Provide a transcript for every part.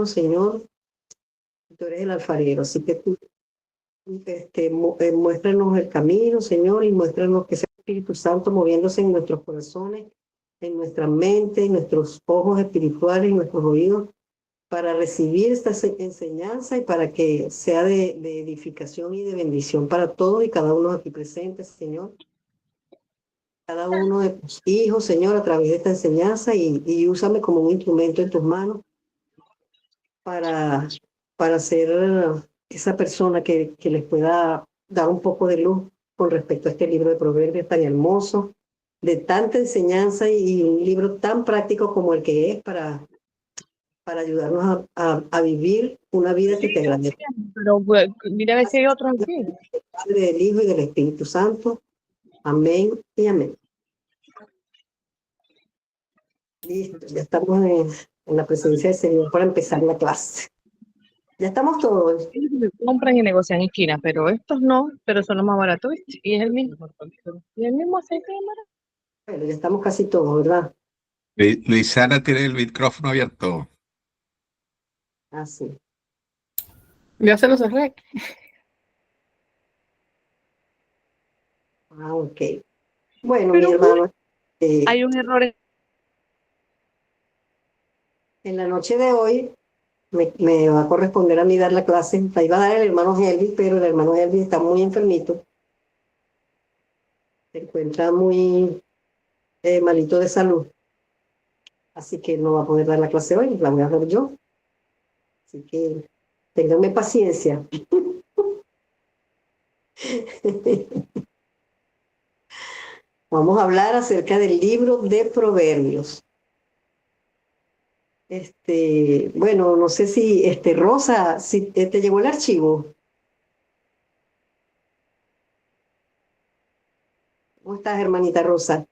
Señor, tú eres el alfarero, así que tú muéstranos el camino, Señor, y muéstranos que sea el Espíritu Santo moviéndose en nuestros corazones, en nuestra mente, en nuestros ojos espirituales, en nuestros oídos, para recibir esta enseñanza y para que sea de edificación y de bendición para todos y cada uno aquí presentes, Señor. Cada uno de tus hijos, Señor, a través de esta enseñanza y úsame como un instrumento en tus manos para ser esa persona que les pueda dar un poco de luz con respecto a este libro de Proverbios tan hermoso, de tanta enseñanza y un libro tan práctico como el que es para ayudarnos a vivir una vida que te agradezca. Pero mira a ver si hay otros aquí. Del Padre, del Hijo y del Espíritu Santo. Amén y amén. Listo, ya estamos en la presencia del Señor para empezar la clase. Ya estamos todos. Compran y negocian en China, pero estos no, pero son los más baratos y es el mismo. Y el mismo aceite de mar. Bueno, ya estamos casi todos, ¿verdad? Luisana tiene el micrófono abierto. Así. Ya se lo cerré. Ah, ok. Bueno, Pero mi hermano, hay un error. en la noche de hoy me va a corresponder a mí dar la clase. La iba a dar el hermano Helvi, pero el hermano Helvi está muy enfermito. Se encuentra muy malito de salud. Así que no va a poder dar la clase hoy, la voy a dar yo. Así que ténganme paciencia. Vamos a hablar acerca del libro de Proverbios. Bueno, no sé si Rosa, si te llegó el archivo. ¿Cómo estás, hermanita Rosa?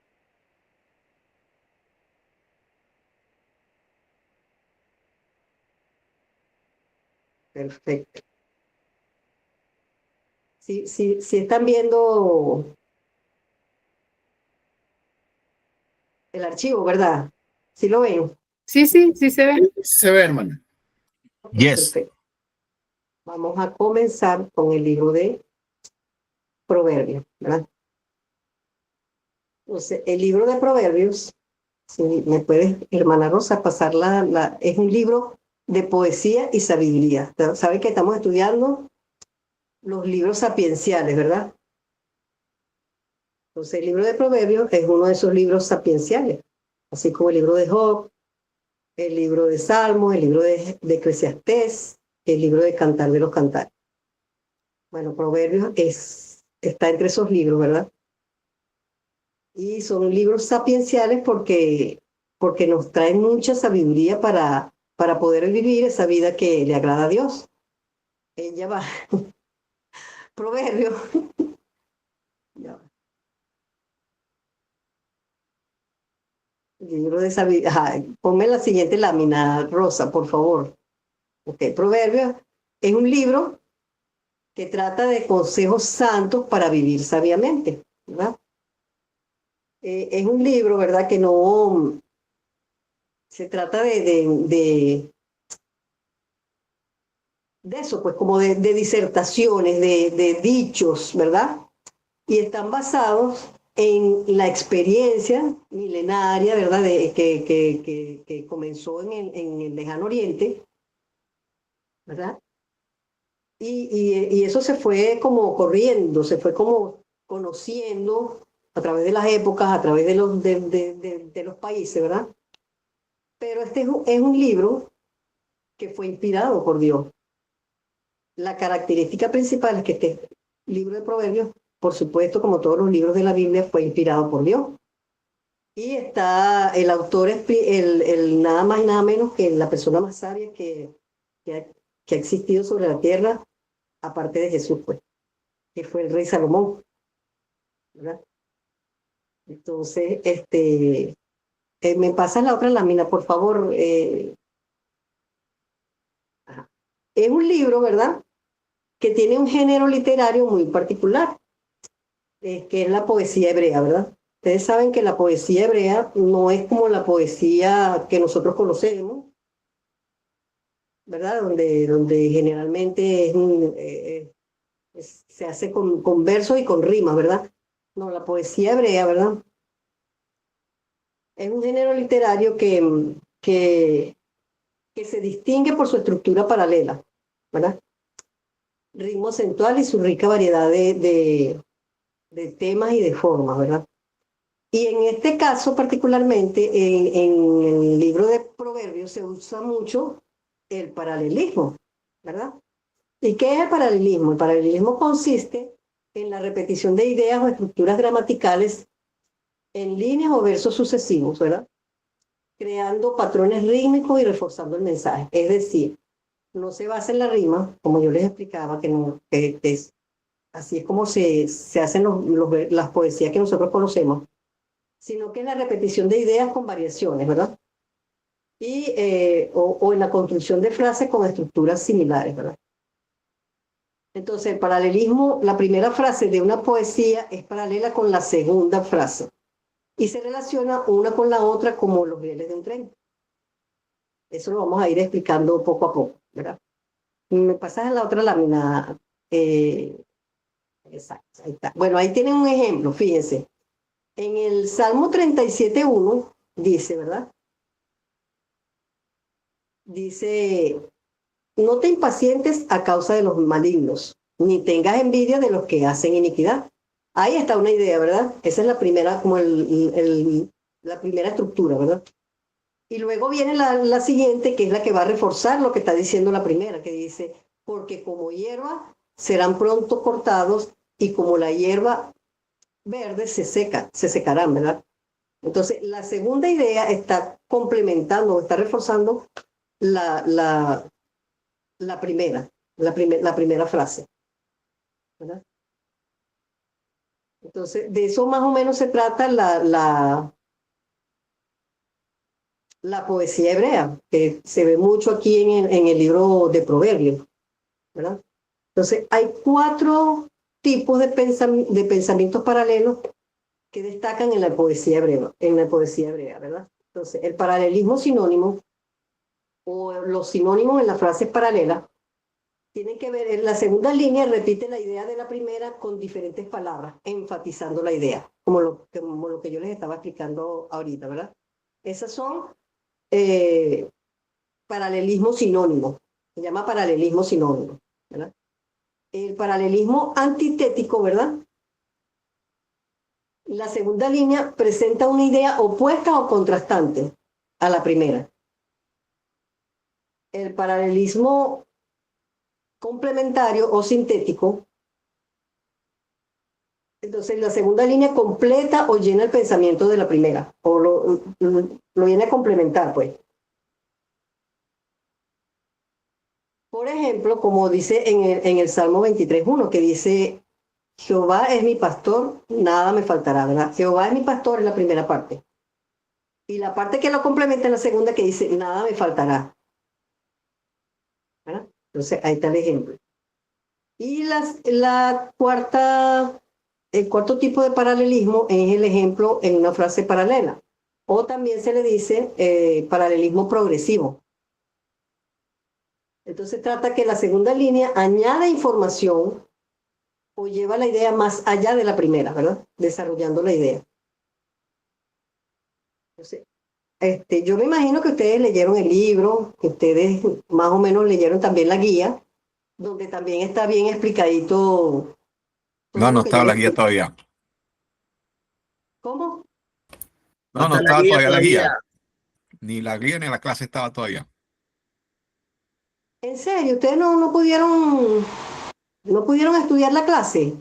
Perfecto. Si están viendo el archivo, ¿verdad? ¿Sí lo ven? Sí, sí se ve. Se ve, hermano. Yes. Perfecto. Vamos a comenzar con el libro de Proverbios, ¿verdad? Entonces, el libro de Proverbios, si me puedes, hermana Rosa, pasar es un libro de poesía y sabiduría. ¿Saben que estamos estudiando los libros sapienciales, verdad? Entonces, el libro de Proverbios es uno de esos libros sapienciales, así como el libro de Job, el libro de Salmos, el libro de Eclesiastés, el libro de Cantar de los Cantares. Bueno, Proverbios está entre esos libros, ¿verdad? Y son libros sapienciales porque nos traen mucha sabiduría para poder vivir esa vida que le agrada a Dios. Ella va. Proverbios. Ya va. Libro de sabiduría. Ponme la siguiente lámina, Rosa, por favor. Ok, Proverbios es un libro que trata de consejos santos para vivir sabiamente, ¿verdad? Es un libro, ¿verdad? Que no se trata de eso, pues como de disertaciones, de dichos, ¿verdad? Y están basados en la experiencia milenaria, ¿verdad? Que comenzó en el lejano oriente, ¿verdad? Y eso se fue como corriendo, se fue como conociendo a través de las épocas, a través de los países, ¿verdad? Pero es un libro que fue inspirado por Dios. La característica principal es que este libro de Proverbios, por supuesto, como todos los libros de la Biblia, fue inspirado por Dios. Y está el autor, el nada más y nada menos que la persona más sabia que ha existido sobre la tierra, aparte de Jesús, pues, que fue el rey Salomón, ¿verdad? Entonces, me pasas la otra lámina, por favor. Es un libro, ¿verdad?, que tiene un género literario muy particular, que es la poesía hebrea, ¿verdad? Ustedes saben que la poesía hebrea no es como la poesía que nosotros conocemos, ¿verdad? Donde generalmente se hace con versos y con rimas, ¿verdad? No, la poesía hebrea, ¿verdad? Es un género literario que se distingue por su estructura paralela, ¿verdad? Ritmo acentual y su rica variedad de temas y de formas, ¿verdad? Y en este caso particularmente, en el libro de Proverbios se usa mucho el paralelismo, ¿verdad? ¿Y qué es el paralelismo? El paralelismo consiste en la repetición de ideas o estructuras gramaticales en líneas o versos sucesivos, ¿verdad? Creando patrones rítmicos y reforzando el mensaje. Es decir, no se basa en la rima, como yo les explicaba, así es como se hacen las poesías que nosotros conocemos, sino que en la repetición de ideas con variaciones, ¿verdad? O en la construcción de frases con estructuras similares, ¿verdad? Entonces, el paralelismo, la primera frase de una poesía es paralela con la segunda frase y se relaciona una con la otra como los rieles de un tren. Eso lo vamos a ir explicando poco a poco, ¿verdad? Me pasas en la otra lámina. Exacto, ahí está. Bueno, ahí tienen un ejemplo, fíjense. En el Salmo 37:1 dice, ¿verdad? Dice, no te impacientes a causa de los malignos, ni tengas envidia de los que hacen iniquidad. Ahí está una idea, ¿verdad? Esa es la primera, como la primera estructura, ¿verdad? Y luego viene la siguiente, que es la que va a reforzar lo que está diciendo la primera, que dice, porque como hierba serán pronto cortados y como la hierba verde se secarán, ¿verdad? Entonces, la segunda idea está complementando, está reforzando la, la, la primera frase, ¿verdad? Entonces, de eso más o menos se trata la poesía hebrea, que se ve mucho aquí en el libro de Proverbios, ¿verdad? Entonces, hay 4 tipos de pensamientos paralelos que destacan en la poesía hebrea, ¿verdad? Entonces, el paralelismo sinónimo o los sinónimos en las frases paralelas tienen que ver, en la segunda línea repite la idea de la primera con diferentes palabras, enfatizando la idea, como lo que yo les estaba explicando ahorita, ¿verdad? Esas son eh, paralelismo sinónimo, se llama paralelismo sinónimo, ¿verdad? El paralelismo antitético, ¿verdad? La segunda línea presenta una idea opuesta o contrastante a la primera. El paralelismo complementario o sintético, entonces la segunda línea completa o llena el pensamiento de la primera, o lo viene a complementar, pues. Por ejemplo, como dice en el Salmo 23:1, que dice, Jehová es mi pastor, nada me faltará, ¿verdad? Jehová es mi pastor es la primera parte. Y la parte que lo complementa es la segunda que dice, nada me faltará, ¿verdad? Entonces, ahí está el ejemplo. Y el cuarto tipo de paralelismo es el ejemplo en una frase paralela. O también se le dice paralelismo progresivo. Entonces trata que la segunda línea añade información o lleva la idea más allá de la primera, ¿verdad? Desarrollando la idea. Entonces, yo me imagino que ustedes leyeron el libro, que ustedes más o menos leyeron también la guía, donde también está bien explicadito todo No, no lo que yo estaba les la guía explico. todavía. ¿Cómo? No, no Hasta la estaba guía todavía la todavía. guía. Ni la guía ni la clase estaba todavía. ¿En serio? ¿Ustedes no pudieron estudiar la clase?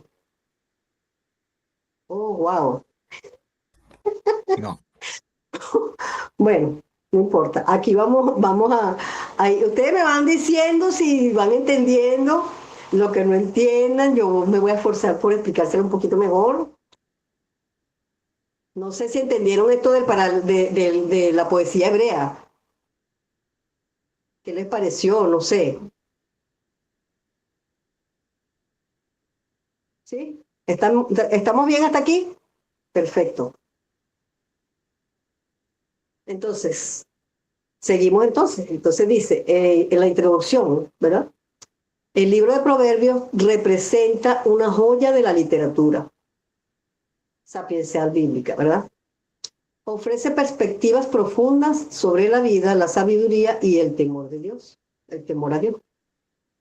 Oh, wow. No. Bueno, no importa. Aquí vamos ahí ustedes me van diciendo si van entendiendo lo que no entiendan. Yo me voy a esforzar por explicárselo un poquito mejor. No sé si entendieron esto de la poesía hebrea. ¿Qué les pareció? No sé. ¿Sí? ¿Estamos bien hasta aquí? Perfecto. Entonces, Seguimos entonces. Entonces dice, en la introducción, ¿verdad? El libro de Proverbios representa una joya de la literatura sapiencial bíblica, ¿verdad? Ofrece perspectivas profundas sobre la vida, la sabiduría y el temor de Dios, el temor a Dios.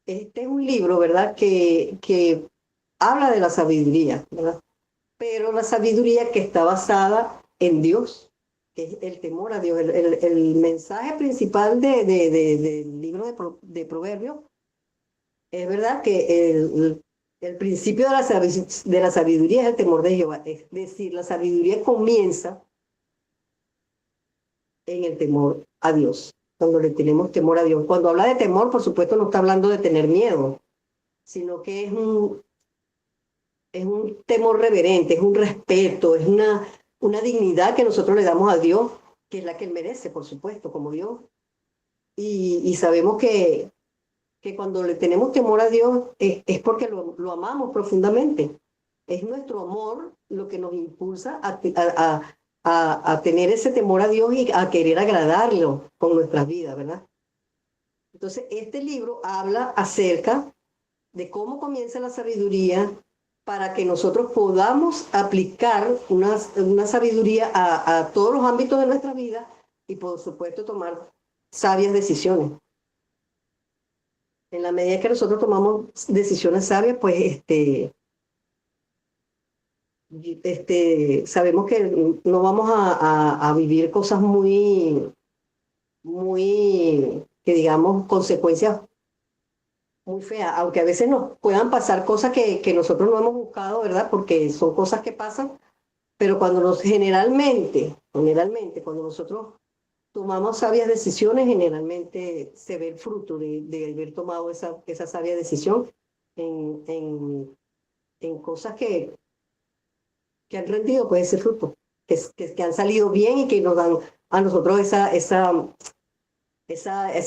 Este es un libro, ¿verdad?, que habla de la sabiduría, ¿verdad? Pero la sabiduría que está basada en Dios, que es el temor a Dios. El mensaje principal del libro de Proverbios es verdad que el principio de la sabiduría es el temor de Jehová. Es decir, la sabiduría comienza en el temor a Dios, cuando le tenemos temor a Dios. Cuando habla de temor, por supuesto, no está hablando de tener miedo, sino que es un temor reverente, es un respeto, es una dignidad que nosotros le damos a Dios, que es la que Él merece, por supuesto, como Dios. Y sabemos que cuando le tenemos temor a Dios es porque lo amamos profundamente. Es nuestro amor lo que nos impulsa a tener ese temor a Dios y a querer agradarlo con nuestras vidas, ¿verdad? Entonces, este libro habla acerca de cómo comienza la sabiduría para que nosotros podamos aplicar una sabiduría a todos los ámbitos de nuestra vida y, por supuesto, tomar sabias decisiones. En la medida que nosotros tomamos decisiones sabias, pues sabemos que no vamos a vivir cosas muy, que digamos, consecuencias muy feas, aunque a veces nos puedan pasar cosas que nosotros no hemos buscado, ¿verdad? Porque son cosas que pasan, pero generalmente, cuando nosotros tomamos sabias decisiones, generalmente se ve el fruto de haber tomado esa sabia decisión en cosas que han rendido pues ese fruto, que han salido bien y que nos dan a nosotros esa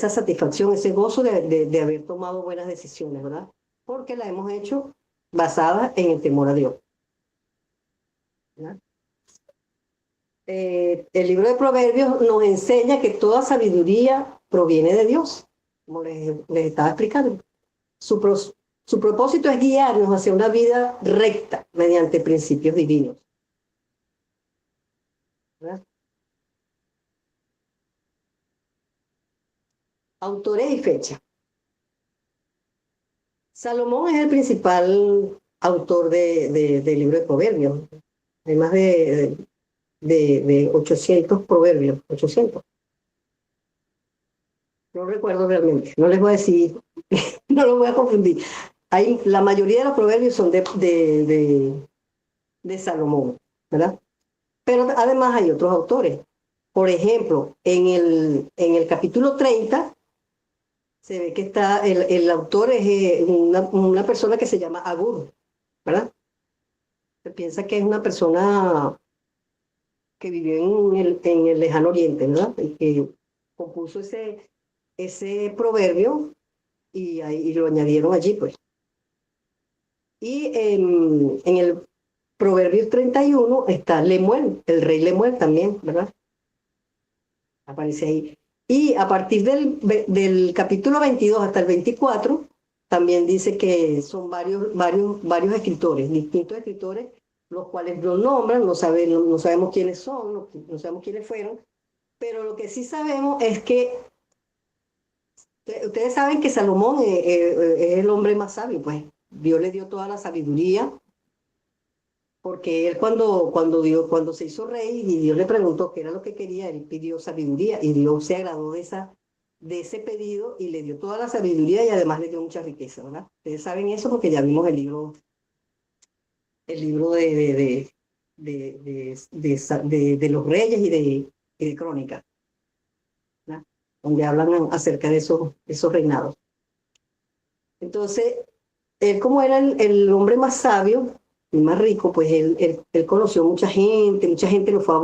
satisfacción, ese gozo de haber tomado buenas decisiones, ¿verdad? Porque la hemos hecho basada en el temor a Dios, ¿verdad? El libro de Proverbios nos enseña que toda sabiduría proviene de Dios, como les estaba explicando. Su propósito es guiarnos hacia una vida recta mediante principios divinos, ¿verdad? Autores y fecha. Salomón es el principal autor del libro de Proverbios. Hay más de 800 proverbios, 800. No recuerdo realmente, no les voy a decir, no los voy a confundir. La mayoría de los proverbios son de Salomón, ¿verdad? Pero además hay otros autores. Por ejemplo, en el capítulo 30, se ve que está, el autor es una persona que se llama Agur, ¿verdad? Se piensa que es una persona que vivió en el lejano oriente, ¿verdad? Y que compuso ese proverbio y lo añadieron allí, pues. Y en el Proverbio 31 está Lemuel, el rey Lemuel también, ¿verdad? Aparece ahí. Y a partir del capítulo 22 hasta el 24, también dice que son varios escritores, distintos escritores, los cuales lo nombran, no sabemos quiénes son, no sabemos quiénes fueron, pero lo que sí sabemos es que ustedes saben que Salomón es el hombre más sabio, pues Dios le dio toda la sabiduría, porque él cuando se hizo rey y Dios le preguntó qué era lo que quería, él pidió sabiduría y Dios se agradó de ese pedido y le dio toda la sabiduría y además le dio mucha riqueza, ¿verdad? Ustedes saben eso porque ya vimos el libro de los reyes y de crónicas, ¿verdad? Donde hablan acerca de esos reinados. Entonces, él como era el hombre más sabio y más rico, pues él conoció mucha gente lo fue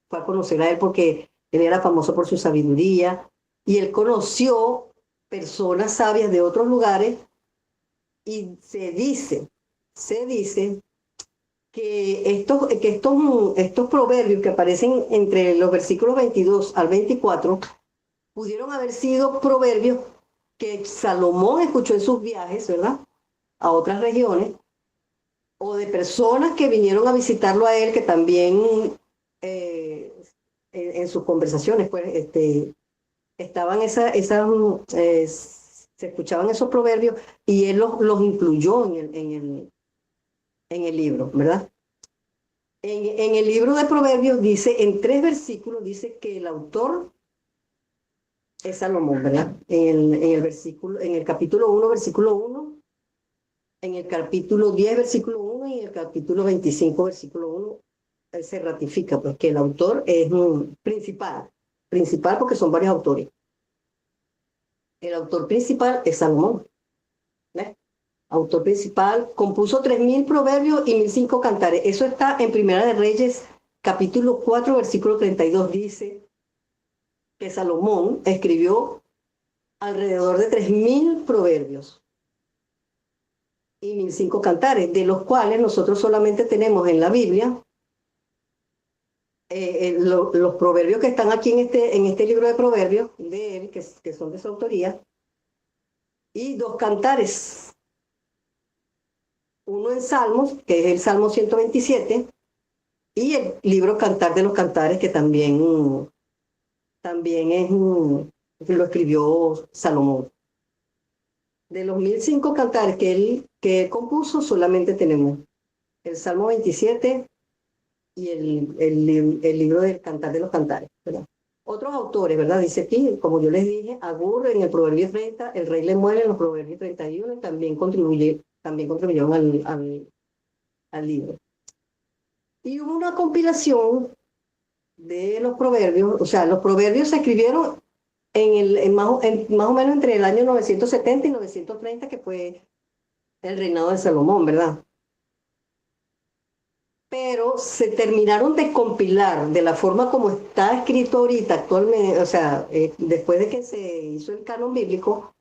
a conocer a él porque él era famoso por su sabiduría, y él conoció personas sabias de otros lugares, y se dice que estos proverbios que aparecen entre los versículos 22 al 24 pudieron haber sido proverbios que Salomón escuchó en sus viajes, ¿verdad? A otras regiones, o de personas que vinieron a visitarlo a él, que también en sus conversaciones, pues, estaban se escuchaban esos proverbios y él los incluyó en el libro, ¿verdad? En el libro de Proverbios dice, en 3 versículos, dice que el autor es Salomón, ¿verdad? En el capítulo 1, versículo 1, en el capítulo 10, versículo 1 y en el capítulo 25, versículo 1, él se ratifica, pues, que el autor es principal porque son varios autores. El autor principal es Salomón, ¿ves? Autor principal, compuso 3.000 proverbios y 1.005 cantares. Eso está en Primera de Reyes, capítulo 4, versículo 32, dice que Salomón escribió alrededor de 3.000 proverbios y 1.005 cantares, de los cuales nosotros solamente tenemos en la Biblia los proverbios que están aquí en este libro de proverbios de él, que son de su autoría, y 2 cantares. Uno en Salmos, que es el Salmo 127, y el libro Cantar de los Cantares, que también lo escribió Salomón. De los 1.005 cantares que él compuso, solamente tenemos el Salmo 27 y el libro del Cantar de los Cantares, ¿verdad? Otros autores, ¿verdad? Dice aquí, como yo les dije, Agur en el Proverbio 30, el rey Lemuel en los Proverbios 31, y también contribuyeron al libro. Y hubo una compilación de los proverbios, o sea, los proverbios se escribieron más o menos entre el año 970 y 930, que fue el reinado de Salomón, ¿verdad? Pero se terminaron de compilar de la forma como está escrito ahorita actualmente, o sea, después de que se hizo el canon bíblico,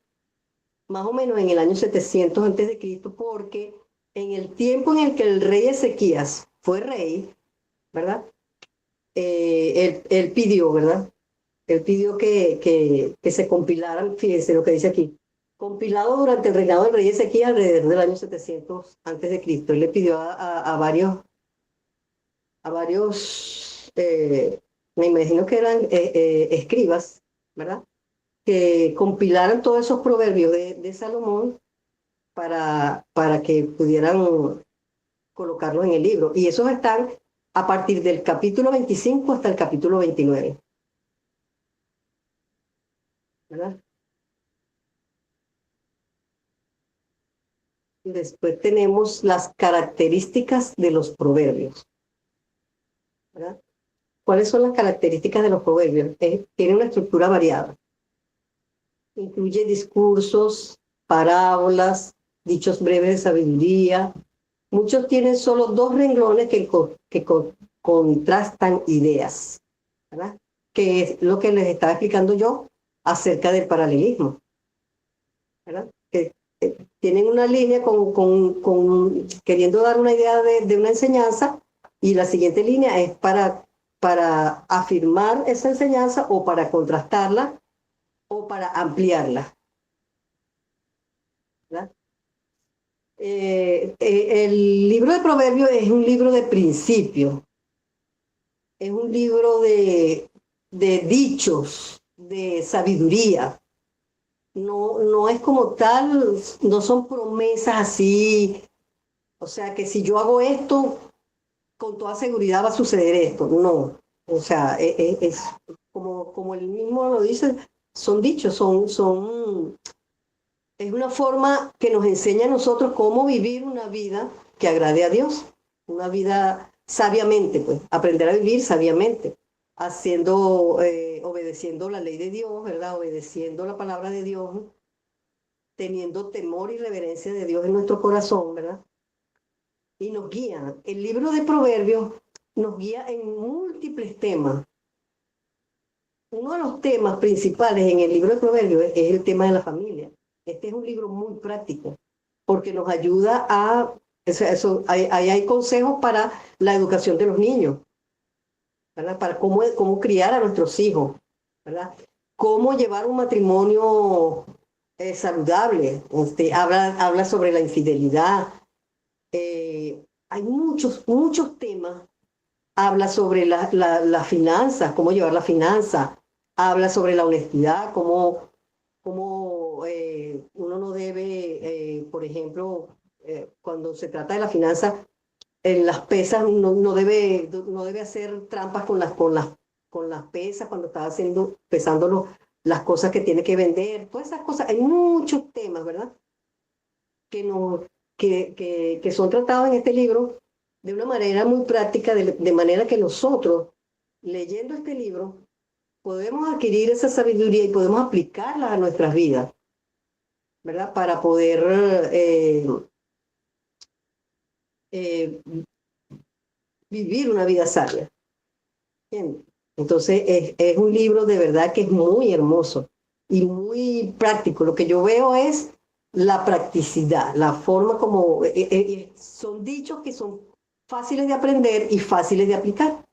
más o menos en el año 700 antes de Cristo, porque en el tiempo en el que el rey Ezequías fue rey, ¿verdad? Él pidió, ¿verdad? Él pidió que se compilaran, fíjense lo que dice aquí, compilado durante el reinado del rey Ezequías alrededor del año 700 antes de Cristo. Él le pidió a varios, me imagino que eran escribas, ¿verdad? Que compilaran todos esos proverbios de Salomón para que pudieran colocarlos en el libro. Y esos están a partir del capítulo 25 hasta el capítulo 29. ¿Verdad? Y después tenemos las características de los proverbios, ¿verdad? ¿Cuáles son las características de los proverbios? Tienen una estructura variada. Incluye discursos, parábolas, dichos breves de sabiduría. Muchos tienen solo 2 renglones que contrastan ideas, ¿verdad? Que es lo que les estaba explicando yo acerca del paralelismo, ¿verdad? Que tienen una línea queriendo dar una idea de una enseñanza, y la siguiente línea es para afirmar esa enseñanza o para contrastarla o para ampliarla, ¿verdad? El libro de Proverbios es un libro de principios, es un libro de dichos, de sabiduría. No es como tal, no son promesas así, o sea, que si yo hago esto, con toda seguridad va a suceder esto. No, o sea, es como el mismo lo dice, son dichos, es una forma que nos enseña a nosotros cómo vivir una vida que agrade a Dios, una vida sabiamente, pues, aprender a vivir sabiamente, obedeciendo la ley de Dios, ¿verdad? Obedeciendo la palabra de Dios, teniendo temor y reverencia de Dios en nuestro corazón, ¿verdad? Y nos guía. El libro de Proverbios nos guía en múltiples temas. Uno de los temas principales en el libro de Proverbios es el tema de la familia. Este es un libro muy práctico porque nos ayuda ahí hay consejos para la educación de los niños, ¿verdad? Para cómo criar a nuestros hijos, ¿verdad? cómo llevar un matrimonio saludable. Habla sobre la infidelidad. Hay muchos temas. Habla sobre las finanzas, cómo llevar la finanza. Habla sobre la honestidad, cómo uno no debe, por ejemplo, cuando se trata de la finanza, en las pesas no debe hacer trampas con las pesas cuando está pesando las cosas que tiene que vender, todas esas cosas. Hay muchos temas, ¿verdad? Que, no, que son tratados en este libro de una manera muy práctica, de manera que nosotros, leyendo este libro, podemos adquirir esa sabiduría y podemos aplicarla a nuestras vidas, ¿verdad? Para poder vivir una vida sabia. ¿Entiendes? Entonces es un libro de verdad que es muy hermoso y muy práctico. Lo que yo veo es la practicidad, la forma como son dichos que son fáciles de aprender y fáciles de aplicar,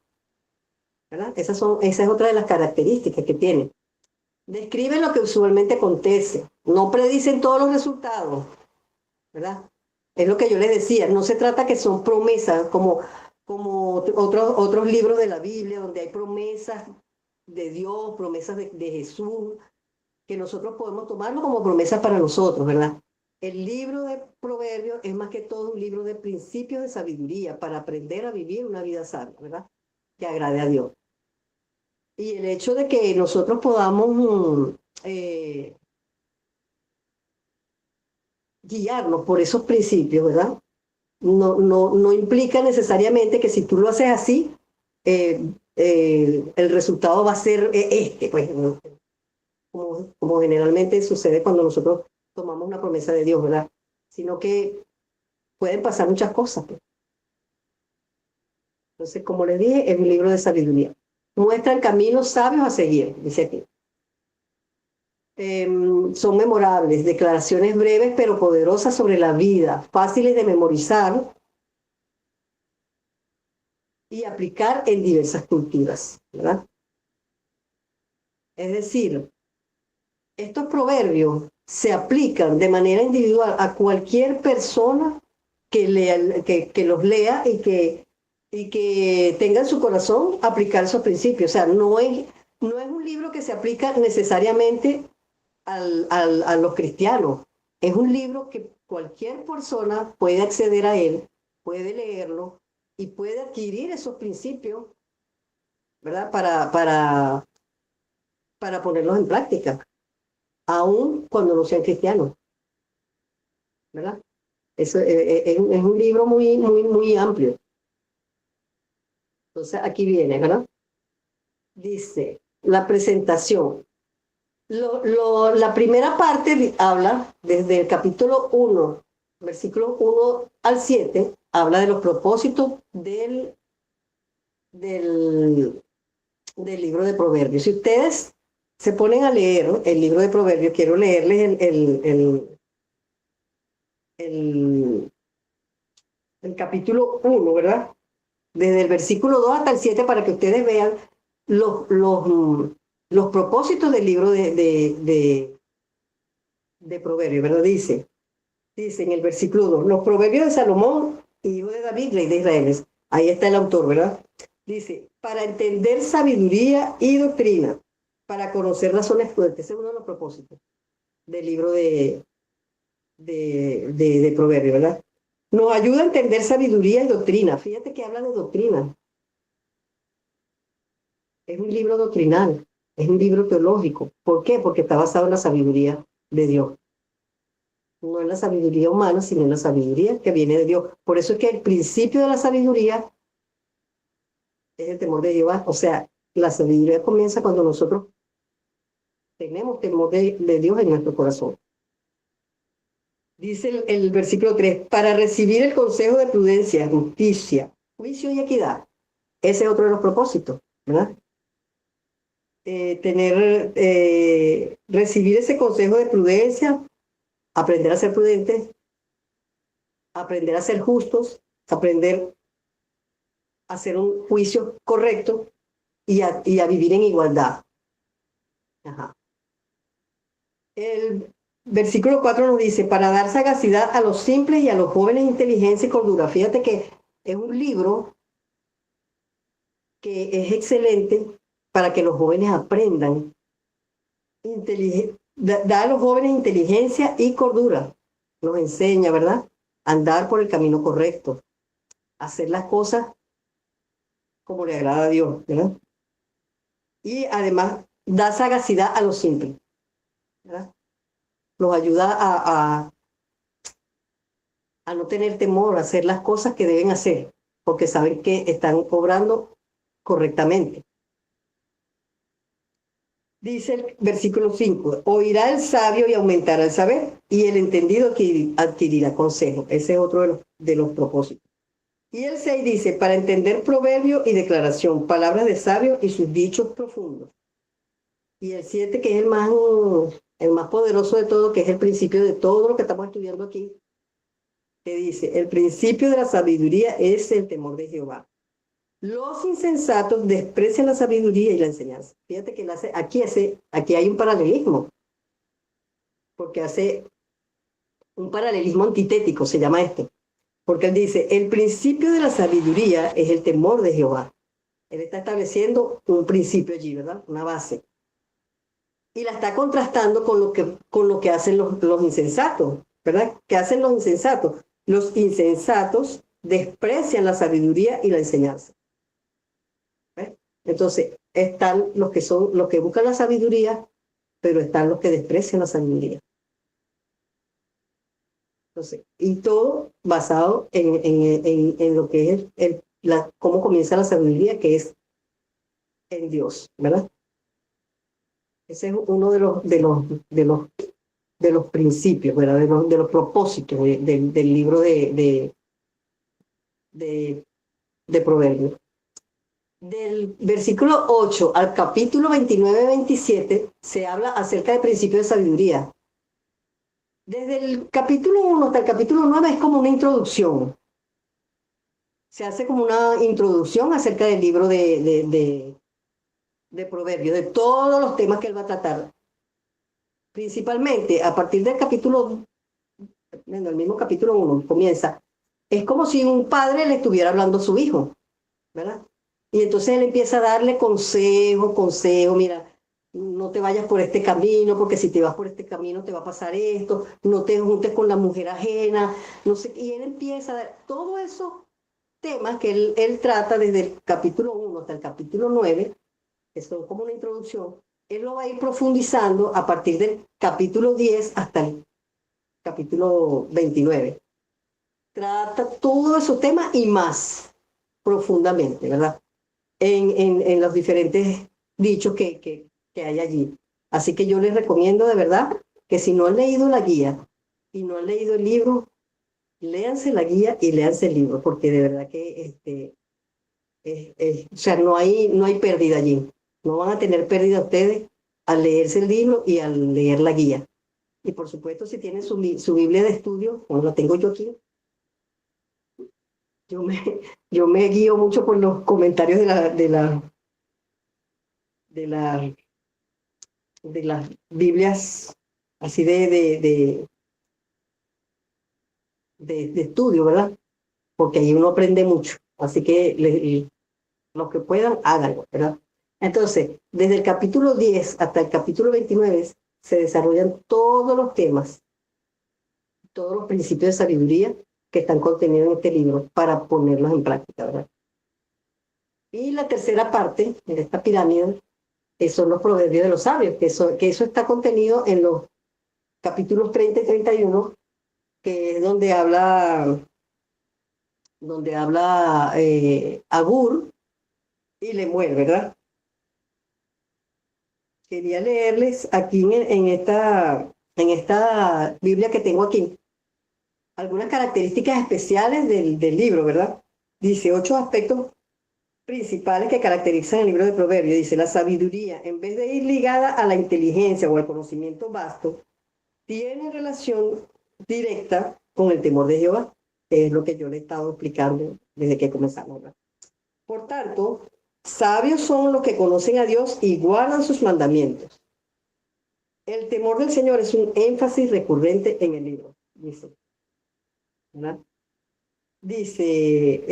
¿verdad? Esa es otra de las características que tiene. Describen lo que usualmente acontece, no predicen todos los resultados, ¿verdad? Es lo que yo les decía, no se trata que son promesas como otros libros de la Biblia, donde hay promesas de Dios, promesas de Jesús, que nosotros podemos tomarlo como promesas para nosotros, ¿verdad? El libro de Proverbios es más que todo un libro de principios de sabiduría para aprender a vivir una vida sabia, ¿verdad? Que agrade a Dios. Y el hecho de que nosotros podamos guiarnos por esos principios, ¿verdad? No implica necesariamente que si tú lo haces así, el resultado va a ser pues, como generalmente sucede cuando nosotros tomamos una promesa de Dios, ¿verdad? Sino que pueden pasar muchas cosas, pues. Entonces, como les dije, es un libro de sabiduría. Muestran caminos sabios a seguir, dice aquí. Son memorables, declaraciones breves pero poderosas sobre la vida, fáciles de memorizar y aplicar en diversas culturas, ¿verdad? Es decir, estos proverbios se aplican de manera individual a cualquier persona que los lea y que tenga en su corazón aplicar esos principios. O sea, no es un libro que se aplica necesariamente a los cristianos. Es un libro que cualquier persona puede acceder a él, puede leerlo y puede adquirir esos principios, ¿verdad? Para ponerlos en práctica, aun cuando no sean cristianos, ¿verdad? Eso es un libro muy amplio. Entonces aquí viene, ¿verdad? Dice, la presentación. La primera parte habla, desde el capítulo 1, versículos 1 al 7, habla de los propósitos del libro de Proverbios. Si ustedes se ponen a leer el libro de Proverbios, quiero leerles el capítulo 1, ¿verdad? Desde el versículo 2 hasta el 7 para que ustedes vean los propósitos del libro de Proverbios, ¿verdad? Dice en el versículo 2, los proverbios de Salomón, hijo de David, rey de Israel. Ahí está el autor, ¿verdad? Dice, para entender sabiduría y doctrina, para conocer razones prudentes. Ese es uno de los propósitos del libro de Proverbios, ¿verdad? Nos ayuda a entender sabiduría y doctrina. Fíjate que habla de doctrina. Es un libro doctrinal, es un libro teológico. ¿Por qué? Porque está basado en la sabiduría de Dios. No en la sabiduría humana, sino en la sabiduría que viene de Dios. Por eso es que el principio de la sabiduría es el temor de Jehová. O sea, la sabiduría comienza cuando nosotros tenemos temor de Dios en nuestro corazón. Dice el versículo 3, para recibir el consejo de prudencia, justicia, juicio y equidad. Ese es otro de los propósitos, ¿verdad? Recibir ese consejo de prudencia, aprender a ser prudentes, aprender a ser justos, aprender a hacer un juicio correcto y a vivir en igualdad. Ajá. El versículo 4 nos dice, para dar sagacidad a los simples y a los jóvenes inteligencia y cordura. Fíjate que es un libro que es excelente para que los jóvenes aprendan. Da a los jóvenes inteligencia y cordura. Nos enseña, ¿verdad? Andar por el camino correcto. Hacer las cosas como le agrada a Dios, ¿verdad? Y además da sagacidad a los simples, ¿verdad? Los ayuda a no tener temor, a hacer las cosas que deben hacer, porque saben que están obrando correctamente. Dice el versículo 5, oirá el sabio y aumentará el saber, y el entendido adquirirá consejo. Ese es otro de los propósitos. Y el 6 dice, para entender proverbio y declaración, palabras de sabio y sus dichos profundos. Y el 7, que es el más poderoso de todo, que es el principio de todo lo que estamos estudiando aquí, que dice, el principio de la sabiduría es el temor de Jehová. Los insensatos desprecian la sabiduría y la enseñanza. Fíjate que aquí hay un paralelismo, porque hace un paralelismo antitético, se llama esto. Porque él dice, el principio de la sabiduría es el temor de Jehová. Él está estableciendo un principio allí, ¿verdad? Una base. Y la está contrastando con lo que hacen los insensatos, ¿verdad? ¿Qué hacen los insensatos? Los insensatos desprecian la sabiduría y la enseñanza. ¿Ves? Entonces, están los que buscan la sabiduría, pero están los que desprecian la sabiduría. Entonces, y todo basado en lo que es cómo comienza la sabiduría, que es en Dios, ¿verdad? Ese es uno de los principios, ¿verdad? De los propósitos del libro de Proverbios. Del versículo 8 al capítulo 29-27 se habla acerca del principio de sabiduría. Desde el capítulo 1 hasta el capítulo 9 es como una introducción. Se hace como una introducción acerca del libro de Proverbios, de todos los temas que él va a tratar. Principalmente a partir del el mismo capítulo 1 comienza. Es como si un padre le estuviera hablando a su hijo, ¿verdad? Y entonces él empieza a darle consejo, mira, no te vayas por este camino, porque si te vas por este camino te va a pasar esto, no te juntes con la mujer ajena, no sé, y él empieza a dar todos esos temas que él trata desde el capítulo 1 hasta el capítulo 9, que son como una introducción, él lo va a ir profundizando a partir del capítulo 10 hasta el capítulo 29. Trata todos esos temas y más profundamente, ¿verdad? En los diferentes dichos que hay allí. Así que yo les recomiendo de verdad que si no han leído la guía y no han leído el libro, léanse la guía y léanse el libro, porque de verdad que o sea, no hay pérdida allí. No van a tener pérdida ustedes al leerse el libro y al leer la guía. Y por supuesto, si tienen su Biblia de estudio, como la tengo yo aquí, yo me guío mucho por los comentarios de las Biblias así de estudio, ¿verdad? Porque ahí uno aprende mucho. Así que los que puedan, háganlo, ¿verdad? Entonces, desde el capítulo 10 hasta el capítulo 29 se desarrollan todos los temas, todos los principios de sabiduría que están contenidos en este libro para ponerlos en práctica, ¿verdad? Y la tercera parte de esta pirámide son los proverbios de los sabios, que eso está contenido en los capítulos 30 y 31, que es donde habla Agur y Lemuel, ¿verdad? Quería leerles aquí en esta Biblia que tengo aquí algunas características especiales del libro, ¿verdad? Dice 8 aspectos principales que caracterizan el libro de Proverbios. Dice, la sabiduría, en vez de ir ligada a la inteligencia o al conocimiento vasto, tiene relación directa con el temor de Jehová, que es lo que yo le he estado explicando desde que comenzamos, ¿verdad? Por tanto, sabios son los que conocen a Dios y guardan sus mandamientos. El temor del Señor es un énfasis recurrente en el libro, dice. ¿Verdad? Dice,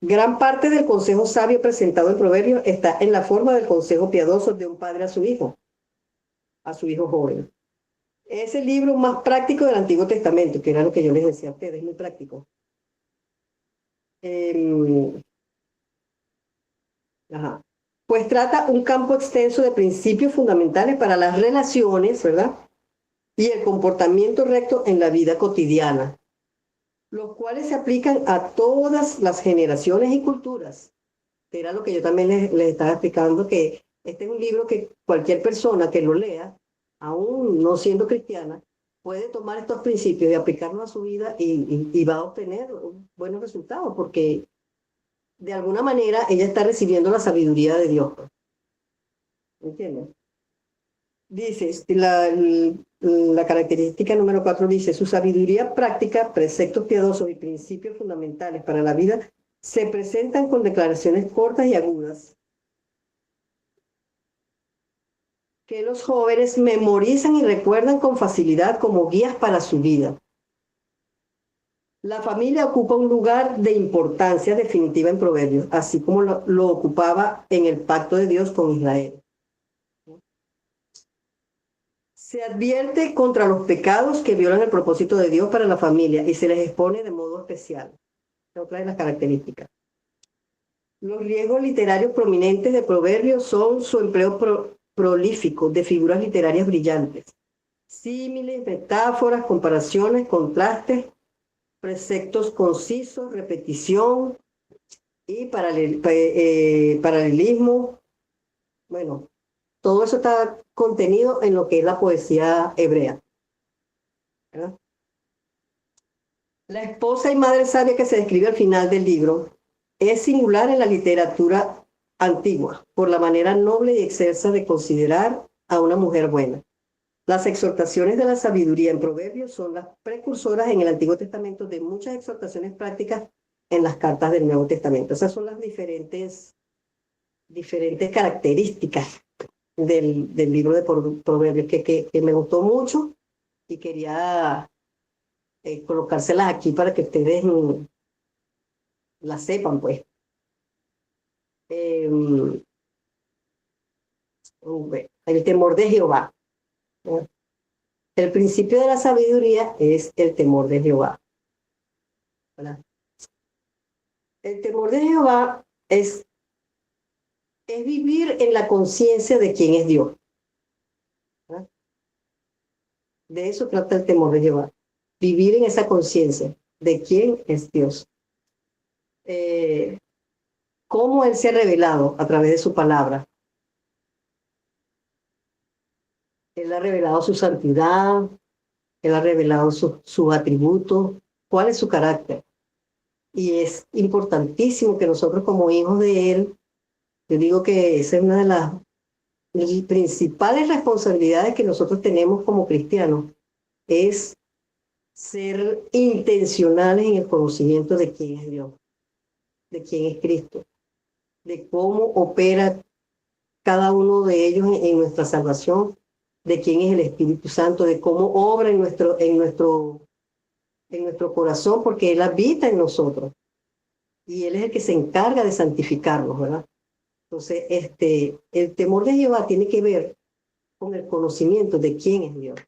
gran parte del consejo sabio presentado en Proverbios está en la forma del consejo piadoso de un padre a su hijo joven. Es el libro más práctico del Antiguo Testamento, que era lo que yo les decía a ustedes, muy práctico. Ajá. Pues trata un campo extenso de principios fundamentales para las relaciones, ¿verdad? Y el comportamiento recto en la vida cotidiana, los cuales se aplican a todas las generaciones y culturas. Era lo que yo también les estaba explicando, que este es un libro que cualquier persona que lo lea, aún no siendo cristiana, puede tomar estos principios y aplicarlos a su vida y va a obtener buenos resultados, porque de alguna manera ella está recibiendo la sabiduría de Dios. ¿Entiendes? Dice, la característica número 4 dice, su sabiduría práctica, preceptos piadosos y principios fundamentales para la vida se presentan con declaraciones cortas y agudas que los jóvenes memorizan y recuerdan con facilidad como guías para su vida. La familia ocupa un lugar de importancia definitiva en Proverbios, así como lo ocupaba en el pacto de Dios con Israel. Se advierte contra los pecados que violan el propósito de Dios para la familia y se les expone de modo especial. Esta es otra de las características. Los riesgos literarios prominentes de Proverbios son su empleo prolífico de figuras literarias brillantes, símiles, metáforas, comparaciones, contrastes, preceptos concisos, repetición y paralelismo. Bueno, todo eso está contenido en lo que es la poesía hebrea, ¿verdad? La esposa y madre sabia que se describe al final del libro es singular en la literatura antigua, por la manera noble y excelsa de considerar a una mujer buena. Las exhortaciones de la sabiduría en Proverbios son las precursoras en el Antiguo Testamento de muchas exhortaciones prácticas en las cartas del Nuevo Testamento. Esas son las diferentes características del libro de Proverbios que me gustó mucho y quería colocárselas aquí para que ustedes las sepan, pues. El temor de Jehová. El principio de la sabiduría es el temor de Jehová. ¿Verdad? El temor de Jehová es vivir en la conciencia de quién es Dios. ¿Verdad? De eso trata el temor de Jehová. Vivir en esa conciencia de quién es Dios. Cómo Él se ha revelado a través de su palabra. Él ha revelado su santidad, Él ha revelado sus atributos, cuál es su carácter. Y es importantísimo que nosotros como hijos de Él, yo digo que esa es una de las principales responsabilidades que nosotros tenemos como cristianos, es ser intencionales en el conocimiento de quién es Dios, de quién es Cristo, de cómo opera cada uno de ellos en nuestra salvación, de quién es el Espíritu Santo, de cómo obra en nuestro corazón, porque Él habita en nosotros y Él es el que se encarga de santificarnos, ¿verdad? Entonces, el temor de Jehová tiene que ver con el conocimiento de quién es Dios.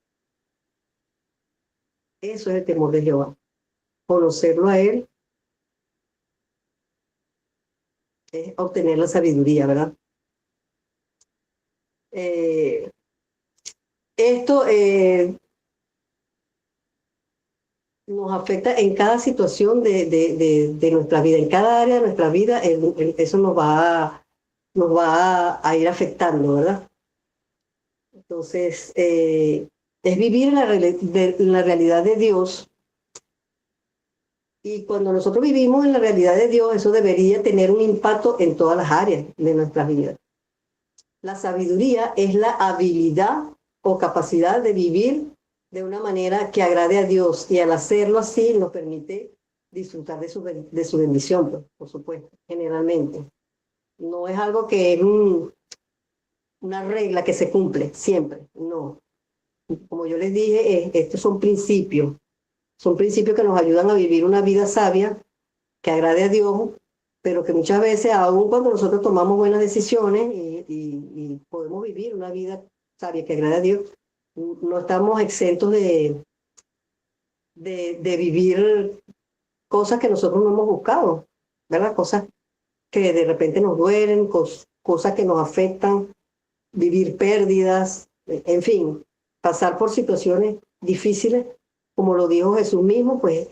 Eso es el temor de Jehová. Conocerlo a Él es obtener la sabiduría, ¿verdad? Esto nos afecta en cada situación de nuestra vida, en cada área de nuestra vida, eso nos va a ir afectando, ¿verdad? Entonces, es vivir en la realidad de Dios. Y cuando nosotros vivimos en la realidad de Dios, eso debería tener un impacto en todas las áreas de nuestras vidas. La sabiduría es la habilidad o capacidad de vivir de una manera que agrade a Dios, y al hacerlo así nos permite disfrutar de su bendición, pues, por supuesto, generalmente. No es algo que una regla que se cumple siempre, no. Como yo les dije, estos son principios que nos ayudan a vivir una vida sabia, que agrade a Dios, pero que muchas veces, aun cuando nosotros tomamos buenas decisiones y podemos vivir una vida sabia que agrade a Dios, no estamos exentos de vivir cosas que nosotros no hemos buscado, ¿verdad? Cosas que de repente nos duelen, cosas que nos afectan, vivir pérdidas, en fin, pasar por situaciones difíciles, como lo dijo Jesús mismo, pues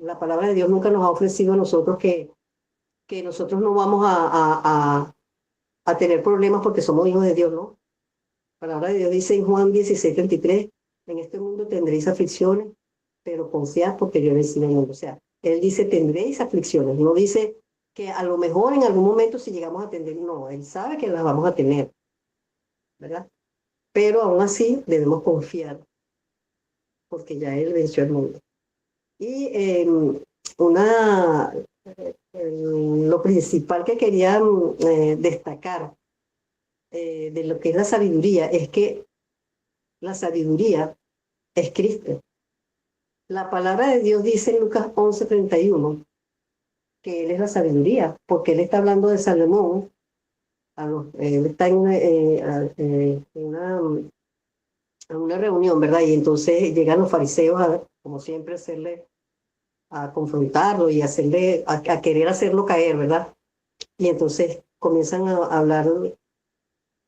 la palabra de Dios nunca nos ha ofrecido a nosotros que nosotros no vamos a tener problemas porque somos hijos de Dios, ¿no? La palabra de Dios dice en Juan 16:33, en este mundo tendréis aflicciones, pero confiad porque yo he vencido el mundo. O sea, Él dice tendréis aflicciones, no dice que a lo mejor en algún momento si llegamos a tener, no, Él sabe que las vamos a tener, ¿verdad? Pero aún así debemos confiar, porque ya Él venció el mundo. Y lo principal que quería destacar de lo que es la sabiduría es que la sabiduría es Cristo. La palabra de Dios dice en Lucas 11:31 que Él es la sabiduría, porque Él está hablando de Salomón. Él está en una reunión, ¿verdad? Y entonces llegan los fariseos, como siempre, a confrontarlo y a querer hacerlo caer, ¿verdad? Y entonces comienzan a hablar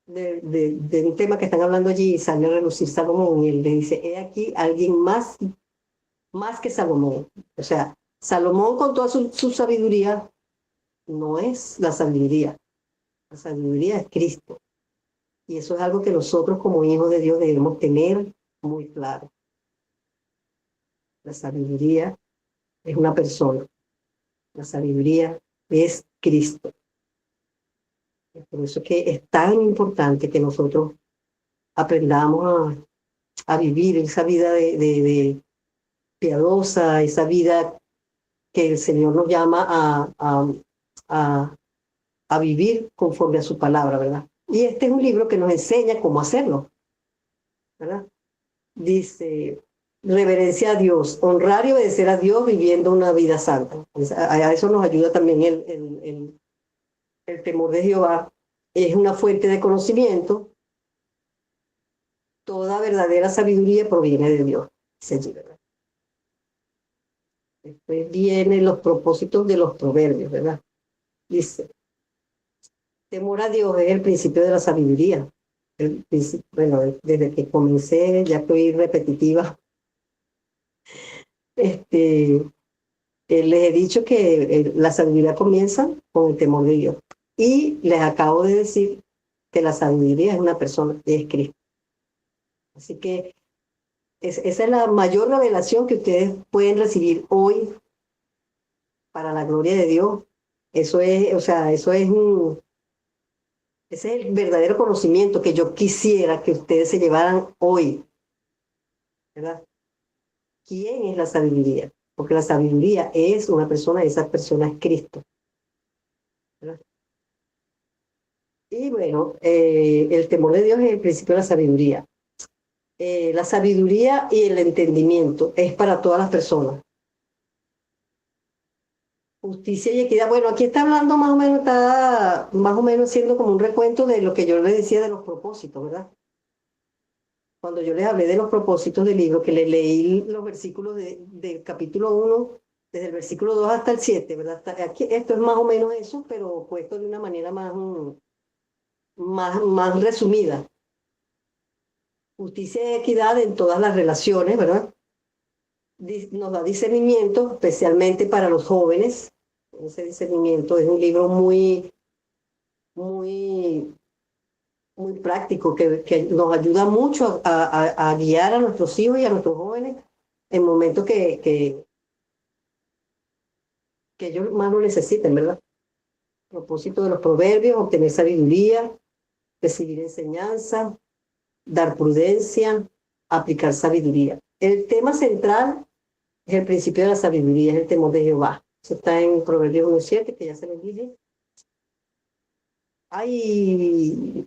de un tema que están hablando allí y sale a relucir Salomón y él le dice, he aquí alguien más que Salomón. O sea, Salomón con toda su sabiduría no es la sabiduría es Cristo. Y eso es algo que nosotros como hijos de Dios debemos tener muy claro. La sabiduría es una persona. La sabiduría es Cristo. Por eso es que es tan importante que nosotros aprendamos a vivir esa vida de piadosa, esa vida que el Señor nos llama a vivir conforme a su palabra, ¿verdad? Y este es un libro que nos enseña cómo hacerlo, ¿verdad? Dice, reverencia a Dios, honrar y obedecer a Dios viviendo una vida santa. A eso nos ayuda también el temor de Jehová. Es una fuente de conocimiento. Toda verdadera sabiduría proviene de Dios. ¿Verdad? Después vienen los propósitos de los proverbios, ¿verdad? Dice, temor a Dios es el principio de la sabiduría. Bueno, desde que comencé, ya estoy repetitiva, les he dicho que la sabiduría comienza con el temor de Dios. Y les acabo de decir que la sabiduría es una persona, es Cristo. Así que esa es la mayor revelación que ustedes pueden recibir hoy para la gloria de Dios. Eso es, o sea, ese es el verdadero conocimiento que yo quisiera que ustedes se llevaran hoy, ¿verdad? ¿Quién es la sabiduría? Porque la sabiduría es una persona, esa persona es Cristo, ¿verdad? Y bueno, el temor de Dios es el principio de la sabiduría. La sabiduría y el entendimiento es para todas las personas. Justicia y equidad. Bueno, aquí está hablando está más o menos siendo como un recuento de lo que yo les decía de los propósitos, ¿verdad? Cuando yo les hablé de los propósitos del libro, que les leí los versículos del capítulo 1, desde el versículo 2 hasta el 7, ¿verdad? Aquí, esto es más o menos eso, pero puesto de una manera más resumida. Justicia y equidad en todas las relaciones, ¿verdad? Nos da discernimiento, especialmente para los jóvenes. Ese discernimiento es un libro muy práctico que nos ayuda mucho a guiar a nuestros hijos y a nuestros jóvenes en momentos que ellos más lo necesiten, ¿verdad? A propósito de los proverbios, obtener sabiduría, recibir enseñanza, dar prudencia, aplicar sabiduría. El tema central es el principio de la sabiduría, es el temor de Jehová. Eso está en Proverbios 1:7, que ya se les dije. Ay,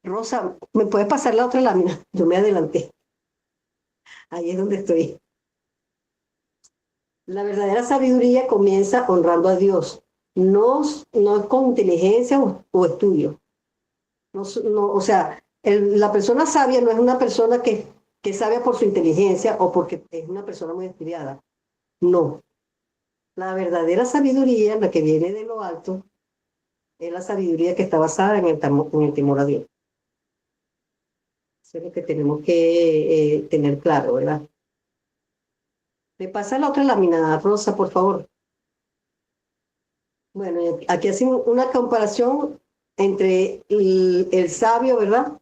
Rosa, ¿me puedes pasar la otra lámina? Yo me adelanté. Ahí es donde estoy. La verdadera sabiduría comienza honrando a Dios, no es con inteligencia o estudio. O sea, la persona sabia no es una persona que es sabia por su inteligencia o porque es una persona muy estudiada. No. La verdadera sabiduría, la que viene de lo alto, es la sabiduría que está basada en el temor a Dios. Eso es lo que tenemos que tener claro, ¿verdad? ¿Me pasa la otra lámina, Rosa, por favor? Bueno, aquí hacemos una comparación entre el sabio, ¿verdad?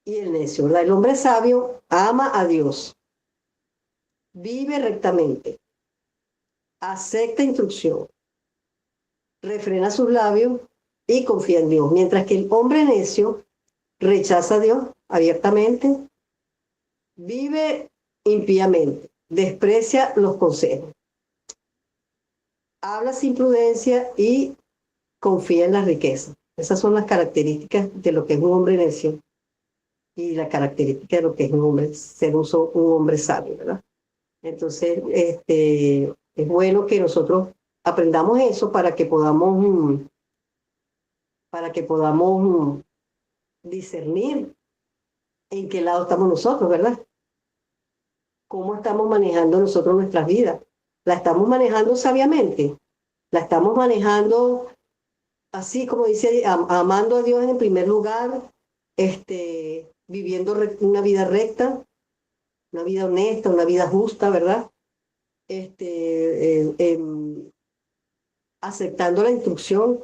Y el necio, ¿verdad? El hombre sabio ama a Dios, vive rectamente, acepta instrucción, refrena sus labios y confía en Dios, mientras que el hombre necio rechaza a Dios abiertamente, vive impíamente, desprecia los consejos, habla sin prudencia y confía en la riqueza. Esas son las características de lo que es un hombre necio y la característica de lo que es un hombre, ser un hombre sabio, ¿verdad? Entonces, es bueno que nosotros aprendamos eso para que podamos discernir en qué lado estamos nosotros, ¿verdad? ¿Cómo estamos manejando nosotros nuestras vidas? ¿La estamos manejando sabiamente? ¿La estamos manejando así como dice, amando a Dios en primer lugar, viviendo una vida recta, una vida honesta, una vida justa, ¿verdad? Aceptando la instrucción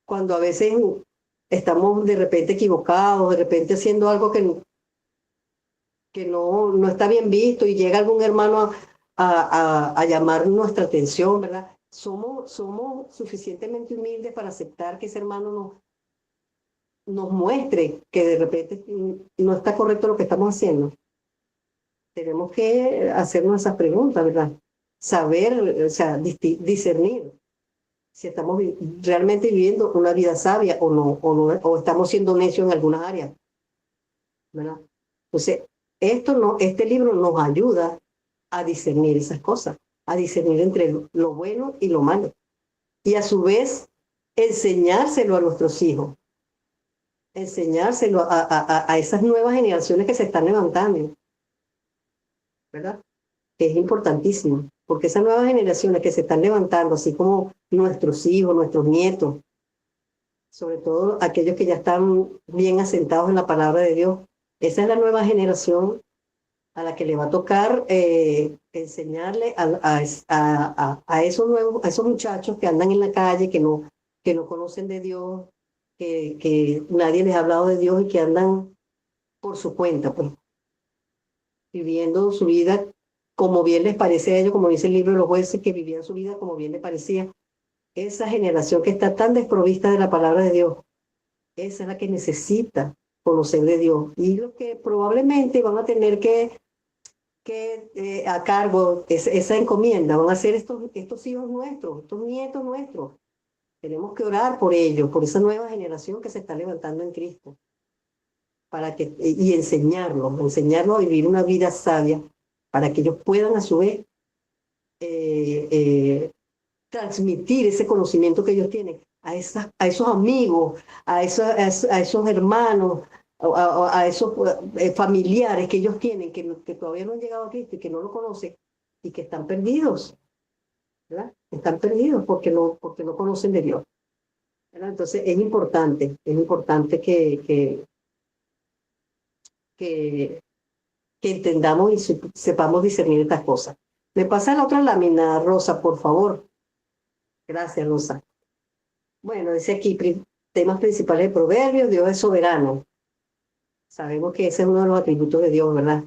cuando a veces estamos de repente equivocados, de repente haciendo algo que no está bien visto y llega algún hermano a llamar nuestra atención, ¿verdad? Somos suficientemente humildes para aceptar que ese hermano nos muestre que de repente no está correcto lo que estamos haciendo. Tenemos que hacernos esas preguntas, ¿verdad? Saber, o sea, discernir si estamos realmente viviendo una vida sabia o estamos siendo necios en algunas áreas, ¿verdad? Entonces, este libro nos ayuda a discernir esas cosas, a discernir entre lo bueno y lo malo. Y a su vez, enseñárselo a nuestros hijos, enseñárselo a esas nuevas generaciones que se están levantando, ¿verdad? Que es importantísimo, porque esas nuevas generaciones que se están levantando, así como nuestros hijos, nuestros nietos, sobre todo aquellos que ya están bien asentados en la palabra de Dios, esa es la nueva generación a la que le va a tocar enseñarle a esos muchachos que andan en la calle, que no conocen de Dios, que nadie les ha hablado de Dios y que andan por su cuenta, pues, viviendo su vida como bien les parece a ellos, como dice el libro de los jueces, que vivían su vida como bien les parecía. Esa generación que está tan desprovista de la palabra de Dios, esa es la que necesita conocer de Dios. Y los que probablemente van a tener que a cargo esa encomienda, van a ser estos hijos nuestros, estos nietos nuestros. Tenemos que orar por ellos, por esa nueva generación que se está levantando en Cristo, y enseñarlos a vivir una vida sabia, para que ellos puedan a su vez transmitir ese conocimiento que ellos tienen a esos amigos, a esos hermanos, a esos familiares que ellos tienen, que todavía no han llegado a Cristo y que no lo conocen y que están perdidos, ¿verdad? Están perdidos porque no conocen de Dios, ¿verdad? Entonces es importante que entendamos y sepamos discernir estas cosas. ¿Me pasa la otra lámina, Rosa, por favor? Gracias, Rosa. Bueno, dice aquí, temas principales de Proverbios: Dios es soberano. Sabemos que ese es uno de los atributos de Dios, ¿verdad?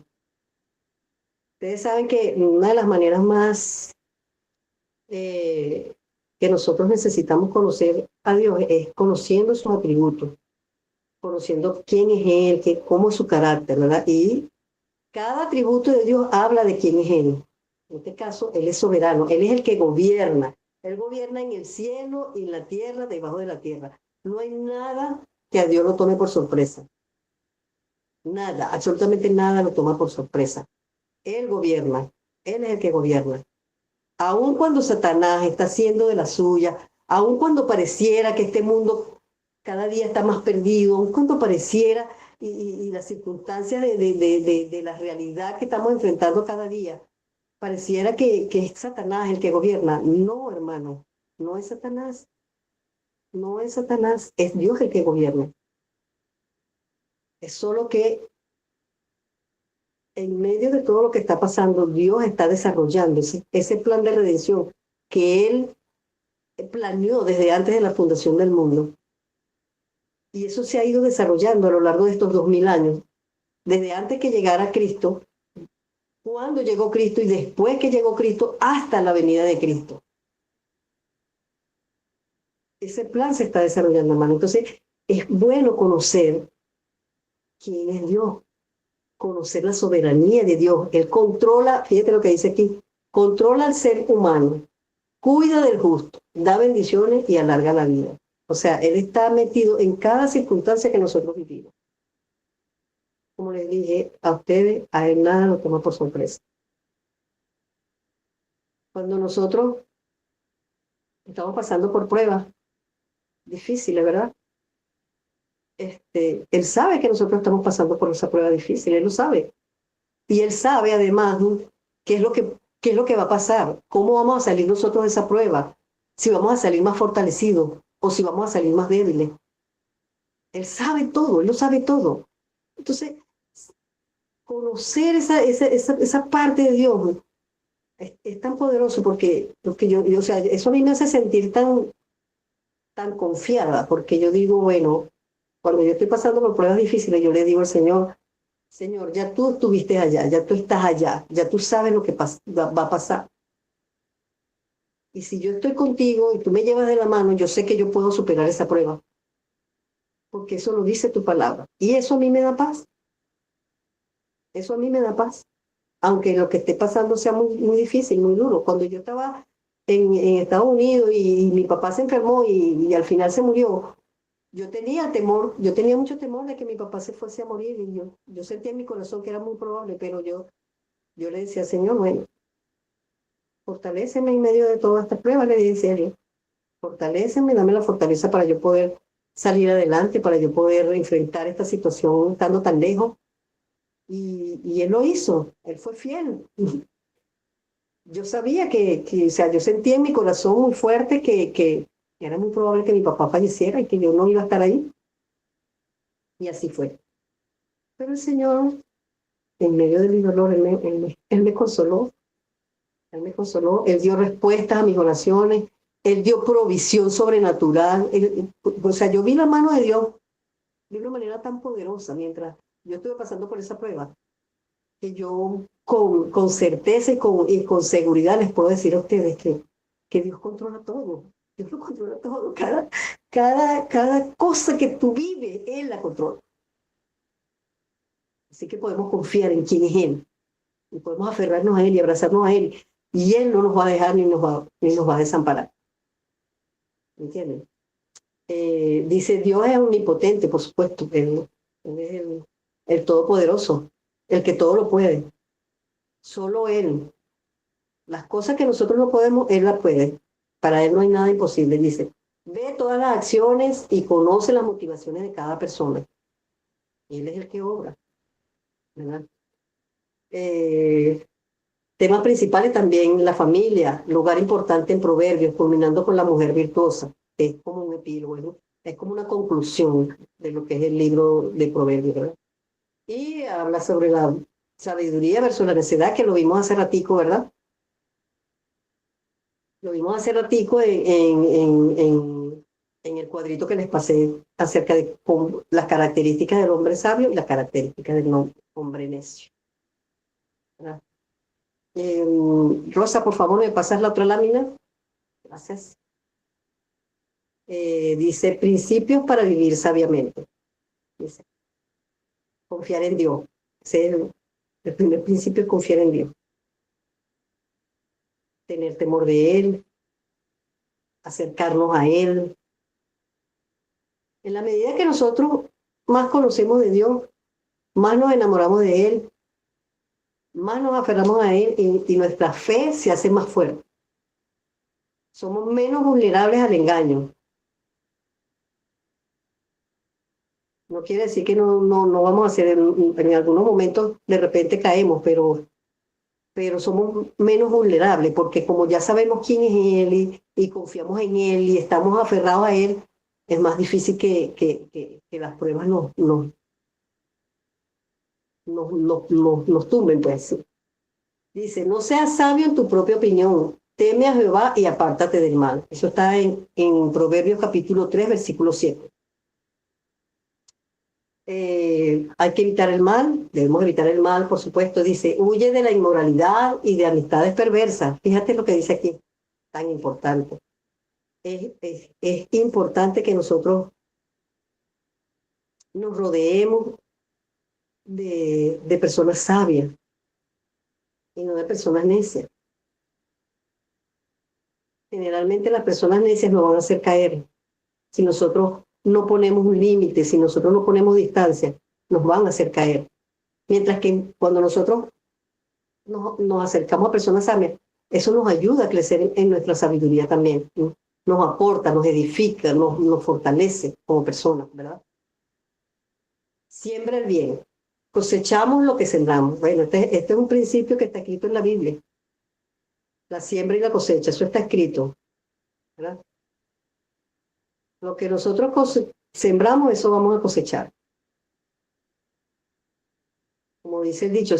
Ustedes saben que una de las maneras más que nosotros necesitamos conocer a Dios es conociendo sus atributos, conociendo quién es Él, cómo es su carácter, ¿verdad? Y cada atributo de Dios habla de quién es Él. En este caso, Él es soberano, Él es el que gobierna, Él gobierna en el cielo, en la tierra, debajo de la tierra. No hay nada que a Dios lo tome por sorpresa. Nada, absolutamente nada lo toma por sorpresa. Él gobierna, Él es el que gobierna. Aun cuando Satanás está haciendo de la suya, aun cuando pareciera que este mundo cada día está más perdido, aun cuando pareciera y las circunstancias de la realidad que estamos enfrentando cada día, pareciera que es Satanás el que gobierna. No, hermano, no es Satanás, no es Satanás, es Dios el que gobierna. Es solo que en medio de todo lo que está pasando, Dios está desarrollando ese plan de redención que Él planeó desde antes de la fundación del mundo. Y eso se ha ido desarrollando a lo largo de estos 2000 años, desde antes que llegara Cristo, cuando llegó Cristo y después que llegó Cristo, hasta la venida de Cristo. Ese plan se está desarrollando, hermano. Entonces, es bueno conocer quién es Dios, conocer la soberanía de Dios. Él controla, fíjate lo que dice aquí, controla al ser humano, cuida del justo, da bendiciones y alarga la vida. O sea, Él está metido en cada circunstancia que nosotros vivimos. Como les dije a ustedes, a Él nada lo toma por sorpresa. Cuando nosotros estamos pasando por pruebas difíciles, ¿verdad? Él sabe que nosotros estamos pasando por esa prueba difícil, Él lo sabe. Y Él sabe además qué es lo que va a pasar, cómo vamos a salir nosotros de esa prueba, si vamos a salir más fortalecidos o si vamos a salir más débiles. Él sabe todo, Él lo sabe todo. Entonces, conocer esa parte de Dios es tan poderoso porque o sea, eso a mí me hace sentir tan confiada, porque yo digo, bueno, cuando yo estoy pasando por pruebas difíciles, yo le digo al Señor, Señor, ya tú estuviste allá, ya tú estás allá, ya tú sabes lo que va a pasar. Y si yo estoy contigo y tú me llevas de la mano, yo sé que yo puedo superar esa prueba, porque eso lo dice tu palabra. Y eso a mí me da paz. Eso a mí me da paz. Aunque lo que esté pasando sea muy difícil, muy duro. Cuando yo estaba en Estados Unidos y mi papá se enfermó y al final se murió, yo tenía temor, yo tenía mucho temor de que mi papá se fuese a morir y yo sentía en mi corazón que era muy probable, pero yo le decía, Señor, bueno, fortaléceme en medio de todas estas pruebas, le decía yo, fortaléceme, dame la fortaleza para yo poder salir adelante, para yo poder enfrentar esta situación estando tan lejos. Y él lo hizo, él fue fiel. Yo sabía o sea, yo sentía en mi corazón muy fuerte que era muy probable que mi papá falleciera y que yo no iba a estar ahí. Y así fue. Pero el Señor, en medio de mi dolor, Él me consoló. Él me consoló, Él dio respuestas a mis oraciones, Él dio provisión sobrenatural. O sea, yo vi la mano de Dios de una manera tan poderosa mientras yo estuve pasando por esa prueba, que yo con certeza y con seguridad les puedo decir a ustedes que Dios controla todo. Dios lo controla todo. Cada cosa que tú vives, Él la controla. Así que podemos confiar en quién es Él. Y podemos aferrarnos a Él y abrazarnos a Él. Y Él no nos va a dejar ni nos va a desamparar. ¿Entienden? Dice, Dios es omnipotente, por supuesto. Él es el todopoderoso, el que todo lo puede. Solo Él. Las cosas que nosotros no podemos, Él las puede. Para Él no hay nada imposible. Dice, ve todas las acciones y conoce las motivaciones de cada persona. Él es el que obra. ¿Verdad? Temas principales también la familia, lugar importante en Proverbios, culminando con la mujer virtuosa. Es como un epílogo, ¿no? Es como una conclusión de lo que es el libro de Proverbios, ¿verdad? Y habla sobre la sabiduría versus la necedad, que lo vimos hace ratico, ¿verdad? Lo vimos hace ratico en el cuadrito que les pasé acerca de las características del hombre sabio y las características del hombre necio, ¿verdad? Rosa, por favor, ¿me pasas la otra lámina? Gracias. Dice, principios para vivir sabiamente. Dice, confiar en Dios. El primer principio es confiar en Dios. Tener temor de Él. acercarnos a Él. En la medida que nosotros más conocemos de Dios, más nos enamoramos de Él, más nos aferramos a Él y nuestra fe se hace más fuerte. Somos menos vulnerables al engaño. No quiere decir que no vamos a hacer, en algunos momentos de repente caemos, pero somos menos vulnerables porque como ya sabemos quién es Él y confiamos en Él y estamos aferrados a Él, es más difícil que las pruebas nos tumben, pues. Dice, no seas sabio en tu propia opinión, teme a Jehová y apártate del mal. Eso está en Proverbios capítulo 3, versículo 7. Hay que evitar el mal, debemos evitar el mal, por supuesto. Dice, huye de la inmoralidad y de amistades perversas. Fíjate lo que dice aquí, tan importante. Es importante que nosotros nos rodeemos de personas sabias y no de personas necias. Generalmente las personas necias nos van a hacer caer. Si nosotros no ponemos un límite, si nosotros no ponemos distancia, nos van a hacer caer. Mientras que cuando nosotros nos acercamos a personas sabias, eso nos ayuda a crecer en nuestra sabiduría también. Nos aporta, nos edifica, nos fortalece como personas, ¿verdad? Siembra el bien. Cosechamos lo que sembramos. Bueno, este es un principio que está escrito en la Biblia. La siembra y la cosecha, eso está escrito, ¿verdad? Lo que nosotros sembramos, eso vamos a cosechar. Como dice el dicho,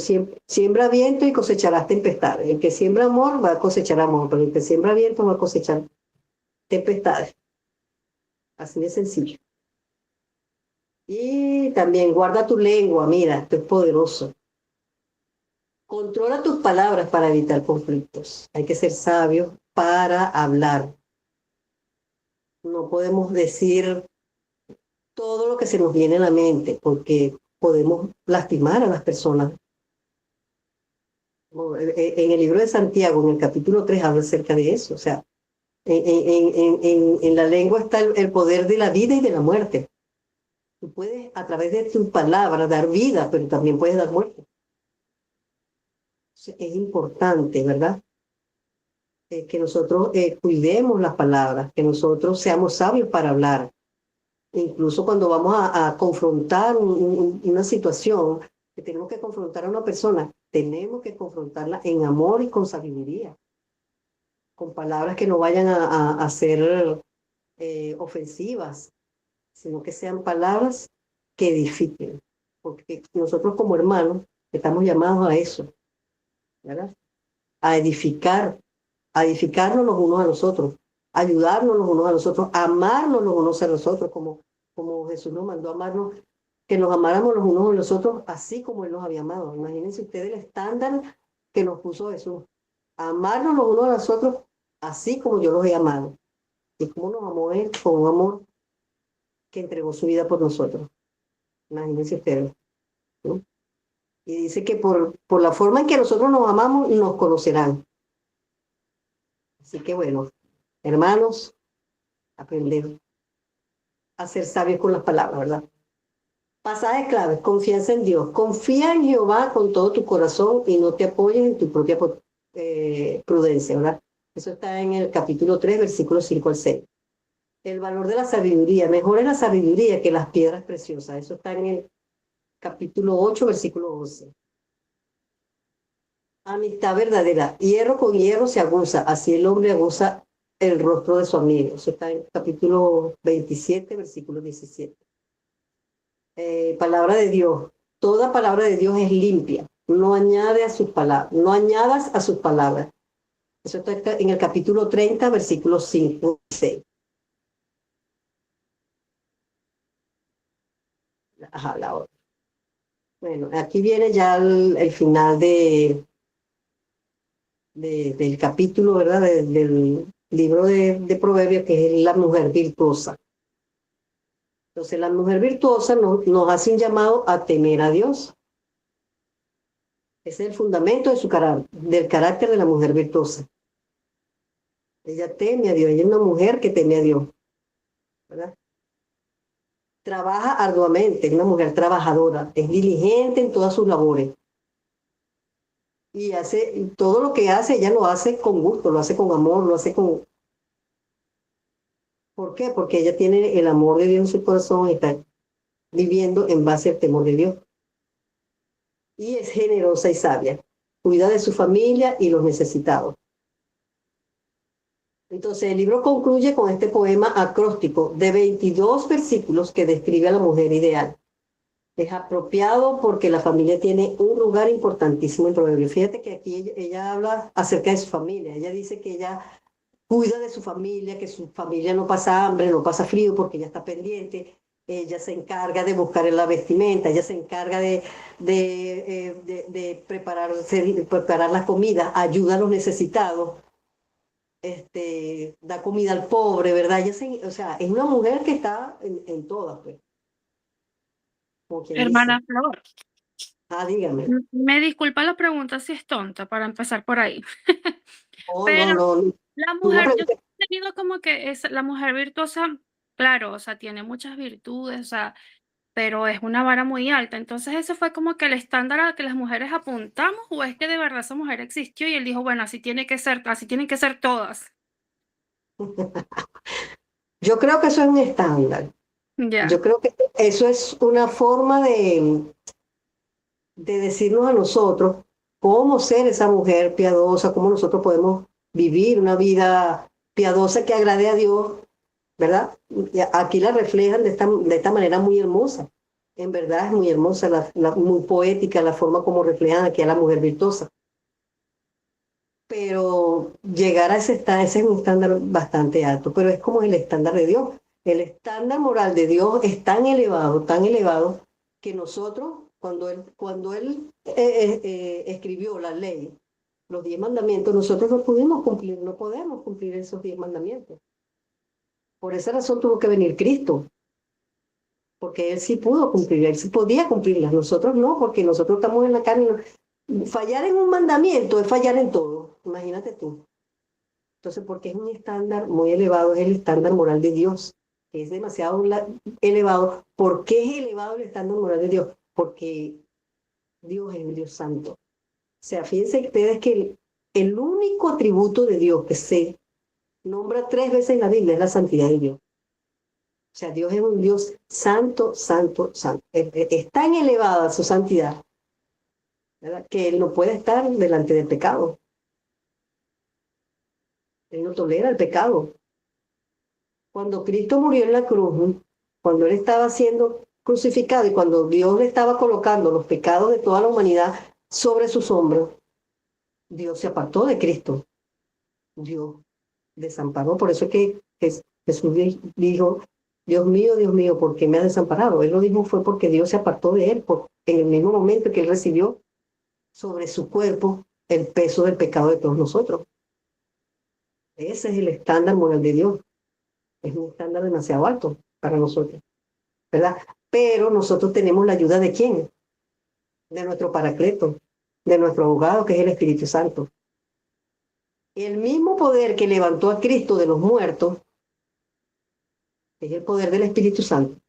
siembra viento y cosecharás tempestades. El que siembra amor va a cosechar amor, pero el que siembra viento va a cosechar tempestades. Así de sencillo. Y también guarda tu lengua, mira, esto es poderoso. Controla tus palabras para evitar conflictos. Hay que ser sabios para hablar. No podemos decir todo lo que se nos viene a la mente, porque podemos lastimar a las personas. En el libro de Santiago, en el capítulo 3, habla acerca de eso. O sea, en la lengua está el poder de la vida y de la muerte. Tú puedes, a través de tus palabras, dar vida, pero también puedes dar muerte. Es importante, ¿verdad? Que nosotros cuidemos las palabras, que nosotros seamos sabios para hablar. Incluso cuando vamos a confrontar una situación, que tenemos que confrontar a una persona, tenemos que confrontarla en amor y con sabiduría, con palabras que no vayan a ser ofensivas, sino que sean palabras que edifiquen, porque nosotros como hermanos estamos llamados a eso, ¿verdad? A edificarnos los unos a los otros, ayudarnos los unos a los otros, amarnos los unos a los otros, como Jesús nos mandó a amarnos, que nos amáramos los unos a los otros, así como Él nos había amado. Imagínense ustedes el estándar que nos puso Jesús, amarnos los unos a los otros, así como yo los he amado. Y cómo nos amó Él, con un amor que entregó su vida por nosotros. Imagínense ustedes, ¿no? Y dice que por la forma en que nosotros nos amamos, nos conocerán. Así que bueno, hermanos, aprender a ser sabios con las palabras, ¿verdad? Pasajes claves, confianza en Dios. Confía en Jehová con todo tu corazón y no te apoyes en tu propia prudencia, ¿verdad? Eso está en el capítulo 3, versículos 5 al 6. El valor de la sabiduría. Mejor es la sabiduría que las piedras preciosas. Eso está en el capítulo 8, versículo 11. Amistad verdadera. Hierro con hierro se aguza. Así el hombre aguza el rostro de su amigo. Eso está en el capítulo 27, versículo 17. Palabra de Dios. Toda palabra de Dios es limpia. No añade a sus palabras. No añadas a sus palabras. Eso está en el capítulo 30, versículos 5 y 6. Ajá, la otra. Bueno, aquí viene ya el final del capítulo, ¿verdad? Del libro de Proverbios, que es la mujer virtuosa. Entonces, la mujer virtuosa nos hace un llamado a temer a Dios. Ese es el fundamento de del carácter de la mujer virtuosa. Ella teme a Dios, ella es una mujer que teme a Dios, ¿verdad? Trabaja arduamente, es una mujer trabajadora, es diligente en todas sus labores. Y hace todo lo que hace, ella lo hace con gusto, lo hace con amor, lo hace con... ¿Por qué? Porque ella tiene el amor de Dios en su corazón y está viviendo en base al temor de Dios. Y es generosa y sabia. Cuida de su familia y los necesitados. Entonces el libro concluye con este poema acróstico de 22 versículos que describe a la mujer ideal. Es apropiado porque la familia tiene un lugar importantísimo en Proverbios. Fíjate que aquí ella habla acerca de su familia. Ella dice que ella cuida de su familia, que su familia no pasa hambre, no pasa frío porque ella está pendiente. Ella se encarga de buscar la vestimenta, ella se encarga de preparar la comida, ayuda a los necesitados, da comida al pobre, ¿verdad? O sea, es una mujer que está en todas, pues, como quien Hermana dice. Flor, Dígame. me disculpa la pregunta si es tonta para empezar por ahí. No, Pero no. la Una mujer, yo pregunta. he tenido como que es la mujer virtuosa, claro, o sea, tiene muchas virtudes, o sea, pero es una vara muy alta. Entonces, ¿eso fue como que el estándar al que las mujeres apuntamos o es que de verdad esa mujer existió y él dijo, bueno, así tiene que ser, así tienen que ser todas? Yo creo que eso es un estándar. Ya. Yo creo que eso es una forma de decirnos a nosotros cómo ser esa mujer piadosa, cómo nosotros podemos vivir una vida piadosa que agrade a Dios, ¿verdad? Y aquí la reflejan de esta manera muy hermosa. En verdad es muy hermosa, muy poética la forma como reflejan aquí a la mujer virtuosa. Pero llegar a ese es un estándar bastante alto, pero es como el estándar de Dios. El estándar moral de Dios es tan elevado, que nosotros, cuando él escribió la ley, los 10 mandamientos, nosotros no pudimos cumplir, no podemos cumplir esos 10 mandamientos. Por esa razón tuvo que venir Cristo, porque él sí pudo cumplir, él sí podía cumplirlas, nosotros no, porque nosotros estamos en la carne. Fallar en un mandamiento es fallar en todo, imagínate tú. Entonces, porque es un estándar muy elevado, es el estándar moral de Dios, que es demasiado elevado. ¿Por qué es elevado el estándar moral de Dios? Porque Dios es un Dios santo. O sea, fíjense ustedes que el único atributo de Dios que se nombra 3 veces en la Biblia es la santidad de Dios. O sea, Dios es un Dios santo, santo, santo. Es tan elevada su santidad, ¿verdad?, que Él no puede estar delante del pecado. Él no tolera el pecado. Cuando Cristo murió en la cruz, cuando Él estaba siendo crucificado y cuando Dios le estaba colocando los pecados de toda la humanidad sobre sus hombros, Dios se apartó de Cristo. Dios desamparó. Por eso es que Jesús dijo, Dios mío, ¿por qué me has desamparado? Él lo dijo fue porque Dios se apartó de Él, en el mismo momento que Él recibió sobre su cuerpo el peso del pecado de todos nosotros. Ese es el estándar moral de Dios. Es un estándar demasiado alto para nosotros, ¿verdad? Pero nosotros tenemos la ayuda de ¿quién? De nuestro Paracleto, de nuestro abogado, que es el Espíritu Santo. El mismo poder que levantó a Cristo de los muertos, es el poder del Espíritu Santo.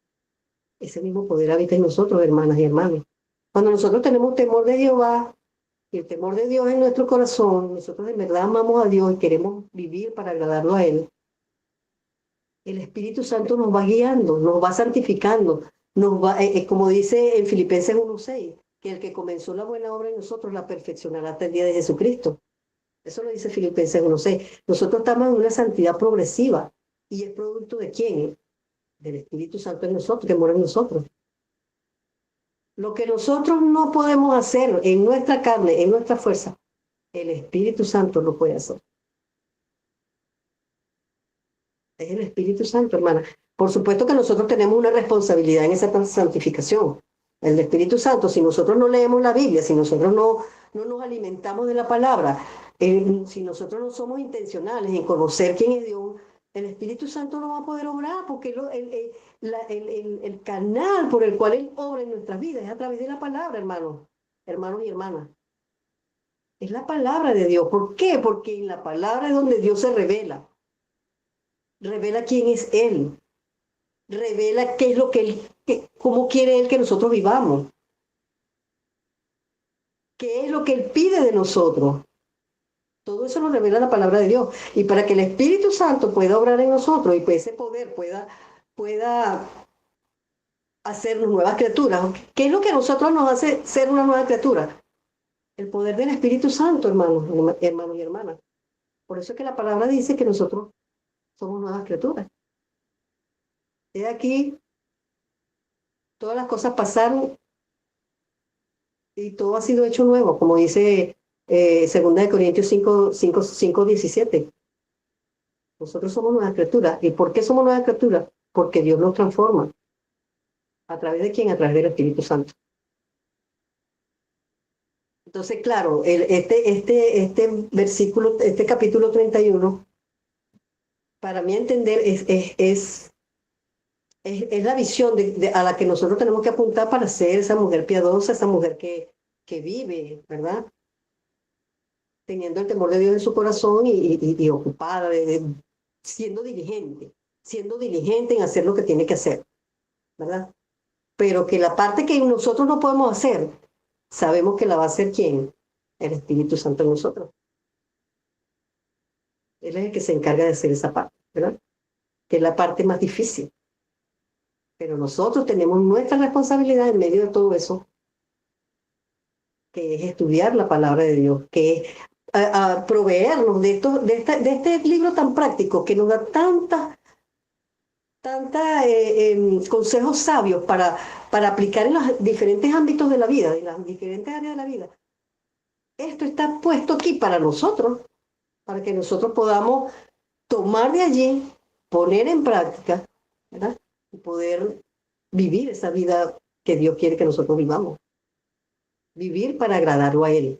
Ese mismo poder habita en nosotros, hermanas y hermanos. Cuando nosotros tenemos temor de Jehová, y el temor de Dios en nuestro corazón, nosotros de verdad amamos a Dios y queremos vivir para agradarlo a Él, el Espíritu Santo nos va guiando, nos va santificando, como dice en Filipenses 1:6, que el que comenzó la buena obra en nosotros la perfeccionará hasta el día de Jesucristo. Eso lo dice Filipenses 1:6. Nosotros estamos en una santidad progresiva. ¿Y es producto de quién? Del Espíritu Santo en nosotros, que mora en nosotros. Lo que nosotros no podemos hacer en nuestra carne, en nuestra fuerza, el Espíritu Santo lo puede hacer. Es el Espíritu Santo, hermana. Por supuesto que nosotros tenemos una responsabilidad en esa santificación. El Espíritu Santo, si nosotros no leemos la Biblia, si nosotros no nos alimentamos de la palabra, si nosotros no somos intencionales en conocer quién es Dios, el Espíritu Santo no va a poder obrar, porque el canal por el cual Él obra en nuestras vidas es a través de la palabra, hermanos y hermanas. Es la palabra de Dios. ¿Por qué? Porque en la palabra es donde Dios se revela. revela quién es Él, revela qué es lo que Él, cómo quiere Él que nosotros vivamos, qué es lo que Él pide de nosotros. Todo eso nos revela la palabra de Dios. Y para que el Espíritu Santo pueda obrar en nosotros y ese poder pueda hacernos nuevas criaturas. ¿Qué es lo que a nosotros nos hace ser una nueva criatura? El poder del Espíritu Santo, hermanos y hermanas. Por eso es que la palabra dice que nosotros somos nuevas criaturas. He aquí, todas las cosas pasaron y todo ha sido hecho nuevo, como dice 2 Corintios 5:17. Nosotros somos nuevas criaturas. ¿Y por qué somos nuevas criaturas? Porque Dios nos transforma. ¿A través de quién? A través del Espíritu Santo. Entonces, claro, este versículo, este capítulo 31, para mí entender es la visión a la que nosotros tenemos que apuntar para ser esa mujer piadosa, esa mujer que vive, ¿verdad? Teniendo el temor de Dios en su corazón y ocupada, siendo diligente en hacer lo que tiene que hacer, ¿verdad? Pero que la parte que nosotros no podemos hacer, sabemos que la va a hacer ¿quién? El Espíritu Santo en nosotros. Él es el que se encarga de hacer esa parte, ¿verdad? Que es la parte más difícil. Pero nosotros tenemos nuestra responsabilidad en medio de todo eso, que es estudiar la palabra de Dios, que es a proveernos de este libro tan práctico que nos da tantos consejos sabios para aplicar en los diferentes ámbitos de la vida, en las diferentes áreas de la vida. Esto está puesto aquí para nosotros, para que nosotros podamos tomar de allí, poner en práctica, ¿verdad? Y poder vivir esa vida que Dios quiere que nosotros vivamos. Vivir para agradarlo a Él.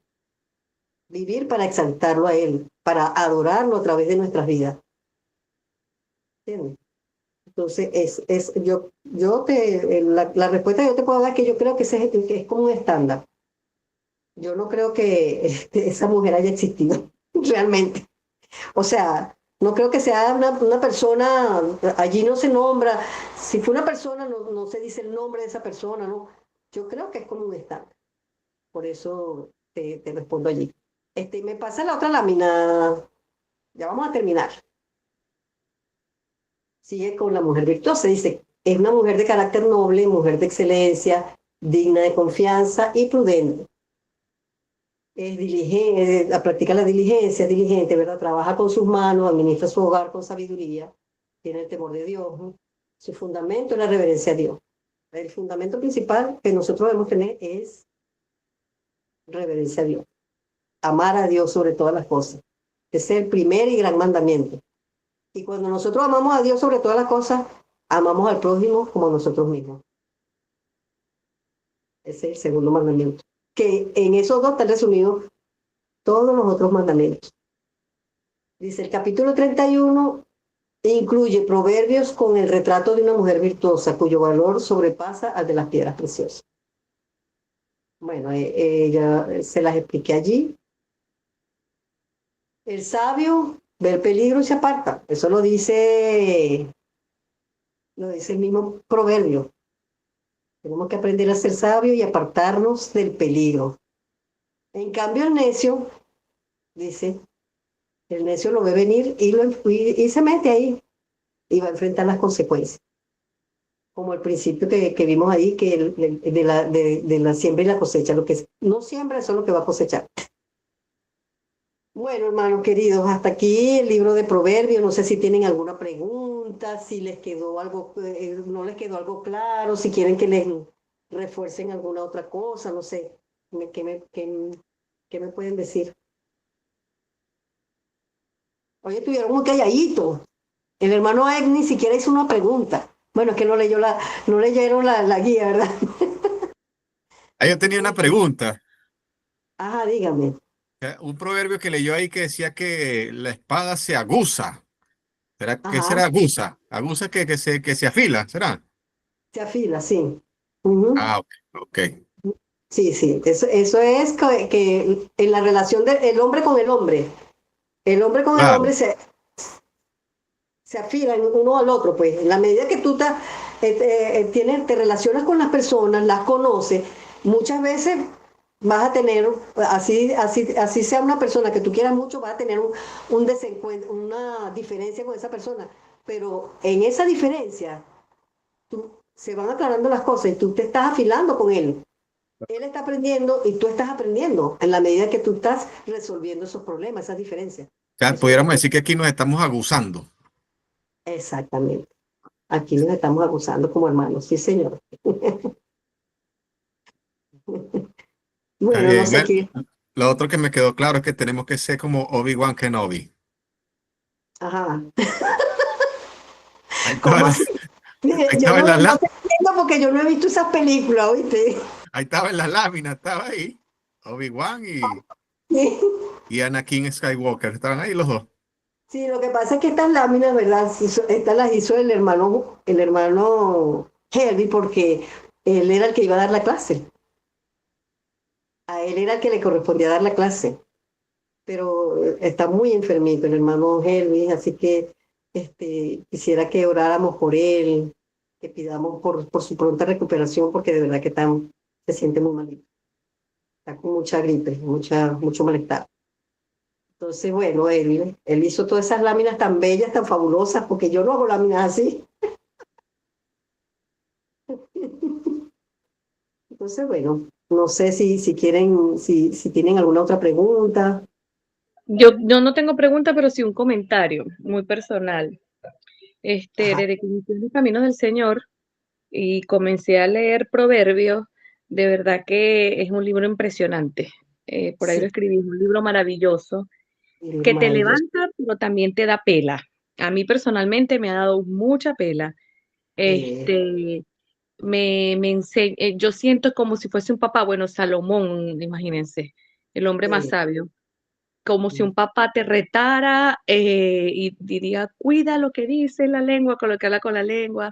Vivir para exaltarlo a Él, para adorarlo a través de nuestras vidas. ¿Entiendes? Entonces, la respuesta que yo te puedo dar es que yo creo que es como un estándar. Yo no creo que esa mujer haya existido realmente. O sea, no creo que sea una persona, allí no se nombra, si fue una persona no se dice el nombre de esa persona, ¿no? Yo creo que es como un estándar. Por eso te respondo allí. Me pasa la otra lámina, ya vamos a terminar. Sigue con la mujer virtuosa, dice, es una mujer de carácter noble, mujer de excelencia, digna de confianza y prudente. Es diligente, practica la diligencia, es diligente, ¿verdad? Trabaja con sus manos, administra su hogar con sabiduría, tiene el temor de Dios, ¿no? Su fundamento es la reverencia a Dios. El fundamento principal que nosotros debemos tener es reverencia a Dios. Amar a Dios sobre todas las cosas. Ese es el primer y gran mandamiento. Y cuando nosotros amamos a Dios sobre todas las cosas, amamos al prójimo como a nosotros mismos. Ese es el segundo mandamiento. Que en esos dos están resumidos todos los otros mandamientos. Dice el capítulo 31, incluye proverbios con el retrato de una mujer virtuosa cuyo valor sobrepasa al de las piedras preciosas. Bueno, ya se las expliqué allí. El sabio ve el peligro y se aparta. Eso lo dice el mismo proverbio. Tenemos que aprender a ser sabios y apartarnos del peligro. En cambio, el necio, dice, el necio lo ve venir y se mete ahí y va a enfrentar las consecuencias. Como el principio que vimos ahí, que de la siembra y la cosecha. Lo que no siembra, eso es lo que va a cosechar. Bueno, hermanos queridos, hasta aquí el libro de Proverbios. No sé si tienen alguna pregunta, si les quedó algo, no les quedó algo claro, si quieren que les refuercen alguna otra cosa, no sé. ¿Qué me pueden decir? Oye, estuvieron muy calladitos. El hermano Egg ni siquiera hizo una pregunta. Bueno, es que no leyeron la guía, ¿verdad? Ah, yo tenía una pregunta. Ajá, dígame. Un proverbio que leyó ahí que decía que la espada se aguza. ¿Será, qué será Ajá, aguza? Aguza que se afila, ¿será? se afila, sí. Ujú. Ah, ok. Sí, sí. Eso es que en la relación del hombre con el hombre. El hombre con el Claro. hombre se afilan uno al otro, pues. En la medida que tú te relacionas con las personas, las conoces, muchas veces vas a tener, así sea una persona que tú quieras mucho, vas a tener un desencuentro, una diferencia con esa persona. Pero en esa diferencia, se van aclarando las cosas y tú te estás afilando con él. Él está aprendiendo y tú estás aprendiendo en la medida que tú estás resolviendo esos problemas, esas diferencias. O sea, Eso pudiéramos es decir que aquí nos estamos aguzando. exactamente. Aquí nos estamos acusando como hermanos, sí, señor. Está Bueno, no bien. sé Bueno, qué. lo otro que me quedó claro es que tenemos que ser como Obi-Wan Kenobi. Ajá. Ahí ¿Cómo estaba así? Mire, ahí yo estaba en no, las no te entiendo porque yo no he visto esas películas, ¿oíste? ahí estaba en las láminas, estaba ahí. Obi-Wan Sí. y Anakin Skywalker, estaban ahí los dos. Sí, lo que pasa es que estas láminas, ¿verdad? Sí, estas las hizo el hermano Helvi porque él era el que iba a dar la clase. A él era el que le correspondía dar la clase. Pero está muy enfermito el hermano Helvi, así que quisiera que oráramos por él, que pidamos por su pronta recuperación, porque de verdad que se siente muy malito. Está con mucha gripe, mucho malestar. Entonces, bueno, él hizo todas esas láminas tan bellas, tan fabulosas, porque yo no hago láminas así. Entonces, bueno, no sé si quieren, si tienen alguna otra pregunta. Yo no tengo pregunta, pero sí un comentario muy personal. Ajá, Desde que inicié en los caminos del Señor y comencé a leer Proverbios, de verdad que es un libro impresionante. Por ahí lo sí, escribí, es un libro maravilloso que te maravilloso. levanta, pero también te da pela. A mí personalmente me ha dado mucha pela. Eh, Este, yo siento como si fuese un papá, bueno, Salomón, imagínense, el hombre más eh, sabio, como si un papá te retara y diría, cuida lo que dice la lengua, con lo que habla con la lengua,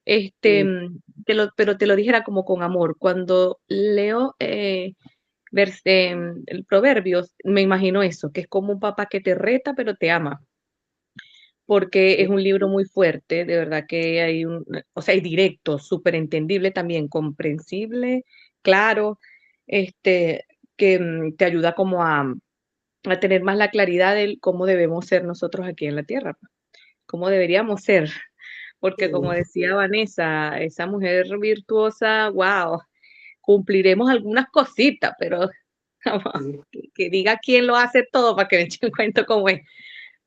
eh, pero te lo dijera como con amor. Cuando leo el Proverbios, me imagino eso, que es como un papá que te reta, pero te ama, porque es sí, un libro muy fuerte, de verdad que o sea, es directo, súper entendible también, comprensible, claro, que te ayuda como a tener más la claridad de cómo debemos ser nosotros aquí en la tierra, pues, cómo deberíamos ser, porque como sí, decía Vanessa, esa mujer virtuosa, wow, cumpliremos algunas cositas, pero sí, que diga quién lo hace todo para que me echen cuento cómo es,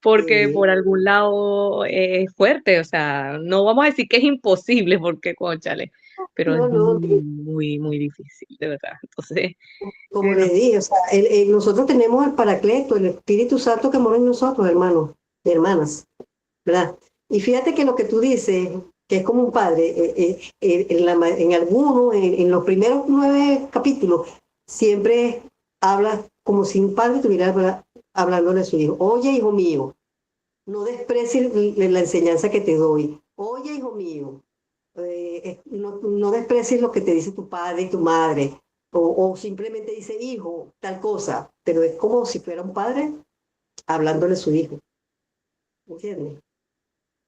porque sí. por algún lado es fuerte, o sea, no vamos a decir que es imposible, porque cónchale, pero es No, no, muy, muy difícil, de verdad. Entonces, como les dije, o sea, nosotros tenemos el Paracleto, el Espíritu Santo que mora en nosotros, hermanos y hermanas, ¿verdad? Y fíjate que lo que tú dices, que es como un padre, en algunos, en los primeros 9 capítulos, siempre habla como si un padre estuviera hablándole a su hijo. Oye, hijo mío, no desprecies la enseñanza que te doy. Oye, hijo mío, no desprecies lo que te dice tu padre y tu madre. O simplemente dice, hijo, tal cosa. Pero es como si fuera un padre hablándole a su hijo. ¿Entiendes?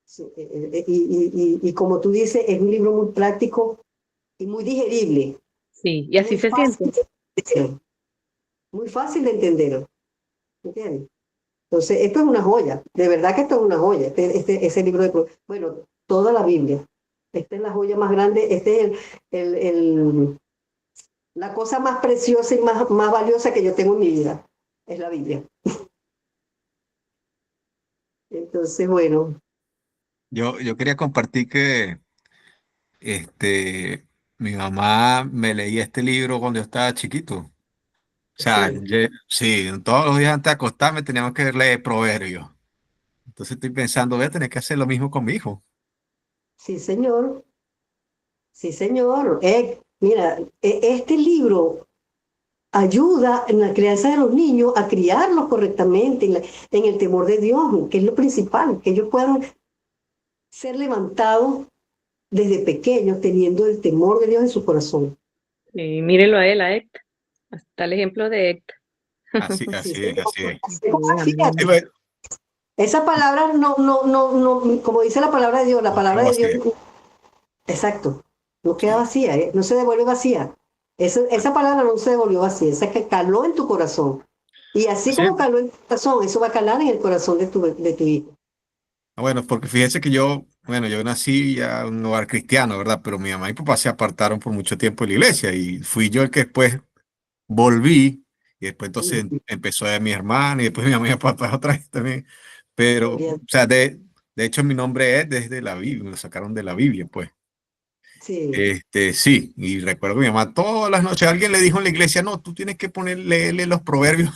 Sí, y como tú dices, es un libro muy práctico y muy digerible, sí, y así muy se siente. fácil de entender, muy fácil de entender, ¿entiendes? Entonces, esto es una joya, de verdad que esto es una joya, ese libro bueno, toda la Biblia. Esta es la joya más grande, este es la cosa más preciosa y más valiosa que yo tengo en mi vida, es la Biblia. Entonces, bueno, Yo quería compartir que mi mamá me leía este libro cuando yo estaba chiquito. O sea, sí, sí, todos los días antes de acostarme teníamos que leer Proverbios. Entonces estoy pensando, voy a tener que hacer lo mismo con mi hijo. sí, señor, sí, señor. Mira, este libro ayuda en la crianza de los niños a criarlos correctamente en el temor de Dios, que es lo principal, que ellos puedan ser levantados desde pequeños teniendo el temor de Dios en su corazón. Y mírenlo a él, a Héctor. Hasta el ejemplo de Héctor. Así, Sí, así es, señor. así es. Sí, Fíjate, Sí, pues, Esa palabra no, como dice la palabra de Dios, la palabra de vacía. Dios, exacto, no queda vacía, no se devuelve vacía. Esa palabra no se devolvió vacía, esa que caló en tu corazón. Y así Sí. como caló en tu corazón, eso va a calar en el corazón de tu hijo. Bueno, porque fíjese que yo, bueno, yo nací ya en un hogar cristiano, ¿verdad? Pero mi mamá y papá se apartaron por mucho tiempo de la iglesia y fui yo el que después volví y después entonces empezó a mi hermana y después mi mamá y mi papá otra vez también. Pero, o sea, de hecho mi nombre es desde la Biblia, me lo sacaron de la Biblia, pues. Sí, Sí, y recuerdo que mi mamá todas las noches, alguien le dijo en la iglesia, no, tú tienes que leerle los proverbios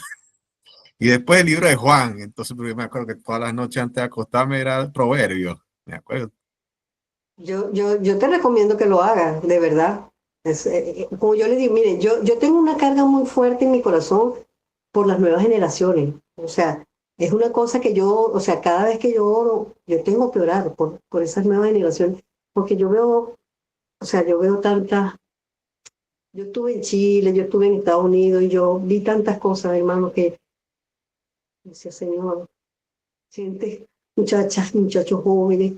y después el libro de Juan. Entonces, porque yo me acuerdo que todas las noches antes de acostarme era proverbios, me acuerdo. yo te recomiendo que lo hagas, de verdad. Como yo le digo, mire, yo tengo una carga muy fuerte en mi corazón por las nuevas generaciones. O sea, es una cosa que yo, o sea, cada vez que yo oro, yo tengo que orar por esas nuevas generaciones, porque yo veo, o sea, yo veo tantas, yo estuve en Chile, yo estuve en Estados Unidos y yo vi tantas cosas, hermano, que decía, Señor, sientes muchachas, muchachos jóvenes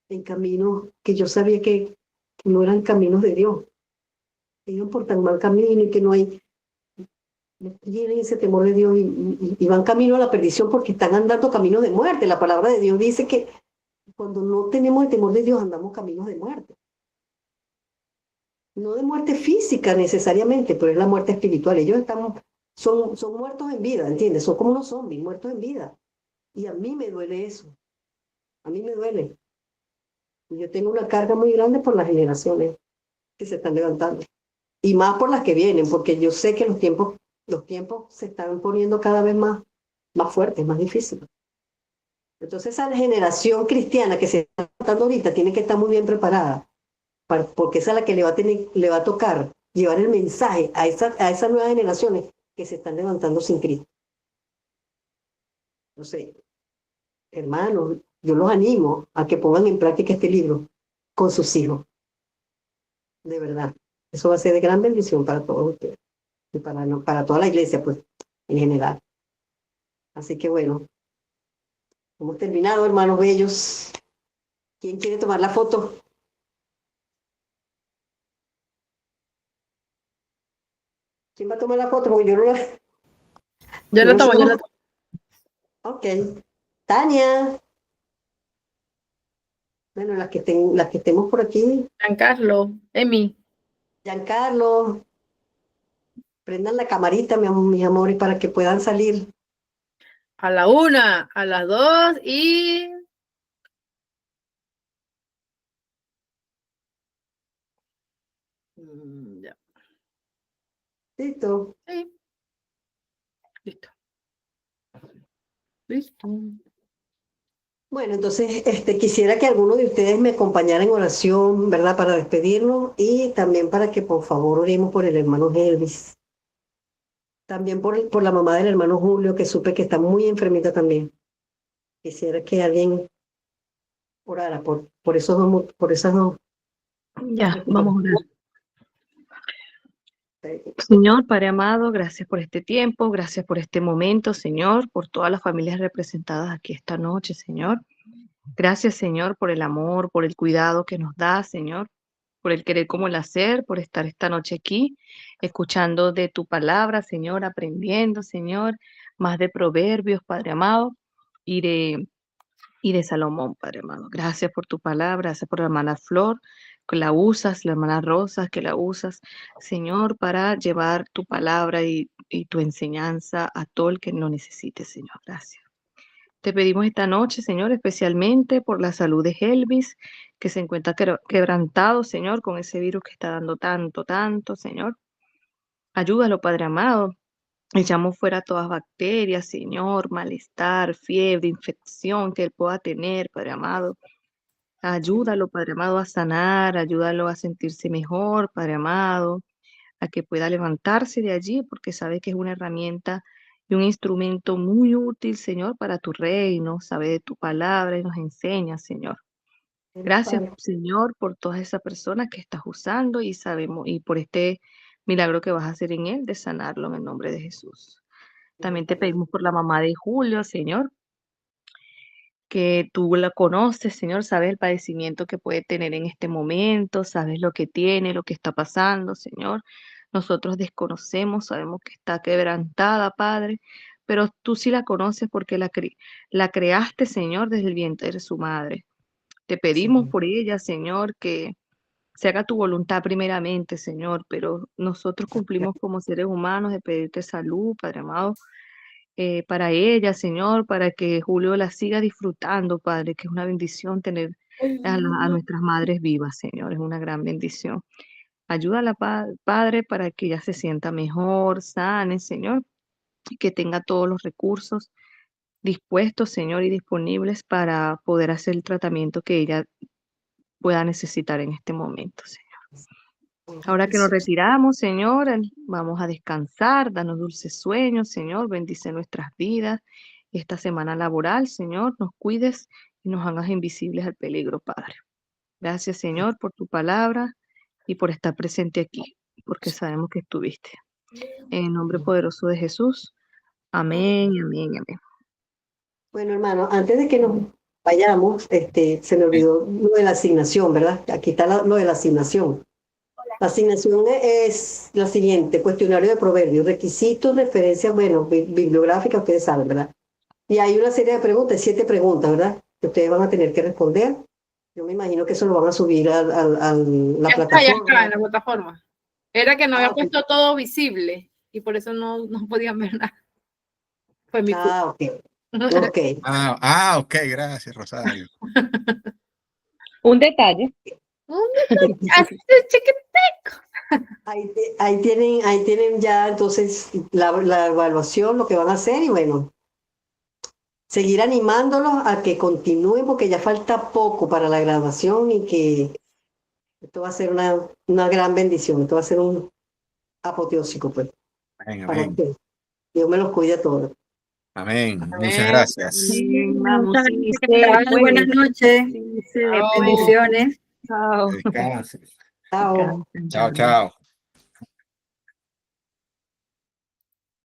en caminos que yo sabía que no eran caminos de Dios, que iban por tan mal camino y que no tienen ese temor de Dios y van camino a la perdición porque están andando caminos de muerte. La palabra de Dios dice que cuando no tenemos el temor de Dios andamos caminos de muerte. No de muerte física necesariamente, pero es la muerte espiritual. Ellos son muertos en vida, ¿entiendes? Son como unos zombies, muertos en vida. Y a mí me duele eso. A mí me duele. Y yo tengo una carga muy grande por las generaciones que se están levantando. Y más por las que vienen, porque yo sé que los tiempos se están poniendo cada vez más fuertes, más difíciles. Entonces esa generación cristiana que se está levantando ahorita tiene que estar muy bien preparada, porque esa es la que le va a tocar llevar el mensaje a esas nuevas generaciones que se están levantando sin Cristo. Entonces, hermanos, yo los animo a que pongan en práctica este libro con sus hijos, de verdad. Eso va a ser de gran bendición para todos ustedes y para toda la iglesia, pues, en general. Así que bueno, hemos terminado, hermanos bellos. ¿Quién quiere tomar la foto? ¿Quién va a tomar la foto? Porque yo no la... Yo yo lo no sé tomo, yo lo cómo- tomo. Ok. Tania. Bueno, las que estemos por aquí. Giancarlo, Emi, Giancarlo. Prendan la camarita, mis amores, para que puedan salir. a la 1, a las 2 y... Ya, Listo. sí, listo. Listo. Bueno, entonces quisiera que alguno de ustedes me acompañara en oración, ¿verdad? Para despedirnos y también para que por favor oremos por el hermano Elvis. También por la mamá del hermano Julio, que supe que está muy enfermita también. Quisiera que alguien orara por por esas dos. Ya, vamos a orar. Señor, Padre amado, gracias por este tiempo, gracias por este momento, Señor, por todas las familias representadas aquí esta noche, Señor. Gracias, Señor, por el amor, por el cuidado que nos da, Señor, por el querer como el hacer, por estar esta noche aquí, escuchando de tu palabra, Señor, aprendiendo, Señor, más de proverbios, Padre amado, y de Salomón, Padre amado. Gracias por tu palabra, gracias por la hermana Flor, que la usas, la hermana Rosa, que la usas, Señor, para llevar tu palabra y tu enseñanza a todo el que lo necesite, Señor. Gracias. Te pedimos esta noche, Señor, especialmente por la salud de Elvis, que se encuentra quebrantado, Señor, con ese virus que está dando tanto, Señor. Ayúdalo, Padre amado. Echamos fuera todas bacterias, Señor, malestar, fiebre, infección que él pueda tener, Padre amado. Ayúdalo, Padre amado, a sanar, ayúdalo a sentirse mejor, Padre amado, a que pueda levantarse de allí, porque sabe que es una herramienta y un instrumento muy útil, Señor, para tu reino, sabe de tu palabra y nos enseña, Señor. Gracias, Señor, por todas esas personas que estás usando y sabemos, y por este milagro que vas a hacer en él, de sanarlo en el nombre de Jesús. También te pedimos por la mamá de Julio, Señor, que tú la conoces, Señor, sabes el padecimiento que puede tener en este momento, sabes lo que tiene, lo que está pasando, Señor. Nosotros desconocemos, sabemos que está quebrantada, Padre, pero tú sí la conoces porque la creaste, Señor, desde el vientre de su madre. Te pedimos Sí. por ella, Señor, que se haga tu voluntad primeramente, Señor, pero nosotros cumplimos como seres humanos de pedirte salud, Padre amado, para ella, Señor, para que Julio la siga disfrutando, Padre, que es una bendición tener a nuestras madres vivas, Señor, es una gran bendición. Ayúdala, Padre, para que ella se sienta mejor, sane, Señor, y que tenga todos los recursos dispuestos, Señor, y disponibles para poder hacer el tratamiento que ella pueda necesitar en este momento, Señor. Ahora que nos retiramos, Señor, vamos a descansar, danos dulces sueños, Señor, bendice nuestras vidas. Esta semana laboral, Señor, nos cuides y nos hagas invisibles al peligro, Padre. Gracias, Señor, por tu palabra y por estar presente aquí, porque sabemos que estuviste. En el nombre poderoso de Jesús. Amén, amén, amén. Bueno, hermano, antes de que nos vayamos, se me olvidó lo de la asignación, ¿verdad? Aquí está lo de la asignación. La asignación es la siguiente: cuestionario de proverbios, requisitos, referencias, bueno, bibliográficas, ustedes saben, ¿verdad? Y hay una serie de preguntas, 7 preguntas, ¿verdad? Que ustedes van a tener que responder. Yo me imagino que eso lo van a subir a la Ya plataforma. está en la plataforma. Era que no había ok. puesto todo visible y por eso no podían ver nada. Fue mi culpa. Ok. Ok. Ok, gracias, Rosario. Un detalle. Así de chiquitico. Ahí tienen ya entonces la evaluación, lo que van a hacer y bueno, seguir animándolos a que continúen porque ya falta poco para la graduación y que esto va a ser una gran bendición, esto va a ser un apoteósico, pues, Amén, para amén. que Dios me los cuide a todos. Amén. Muchas gracias. Amén, vamos, Muchas sí, gracias, que se tengan puede, Buenas noches. sí, se Chao. puede. Bendiciones. Chao. Descansen. Chao. Descansen, Chao, Padre. chao.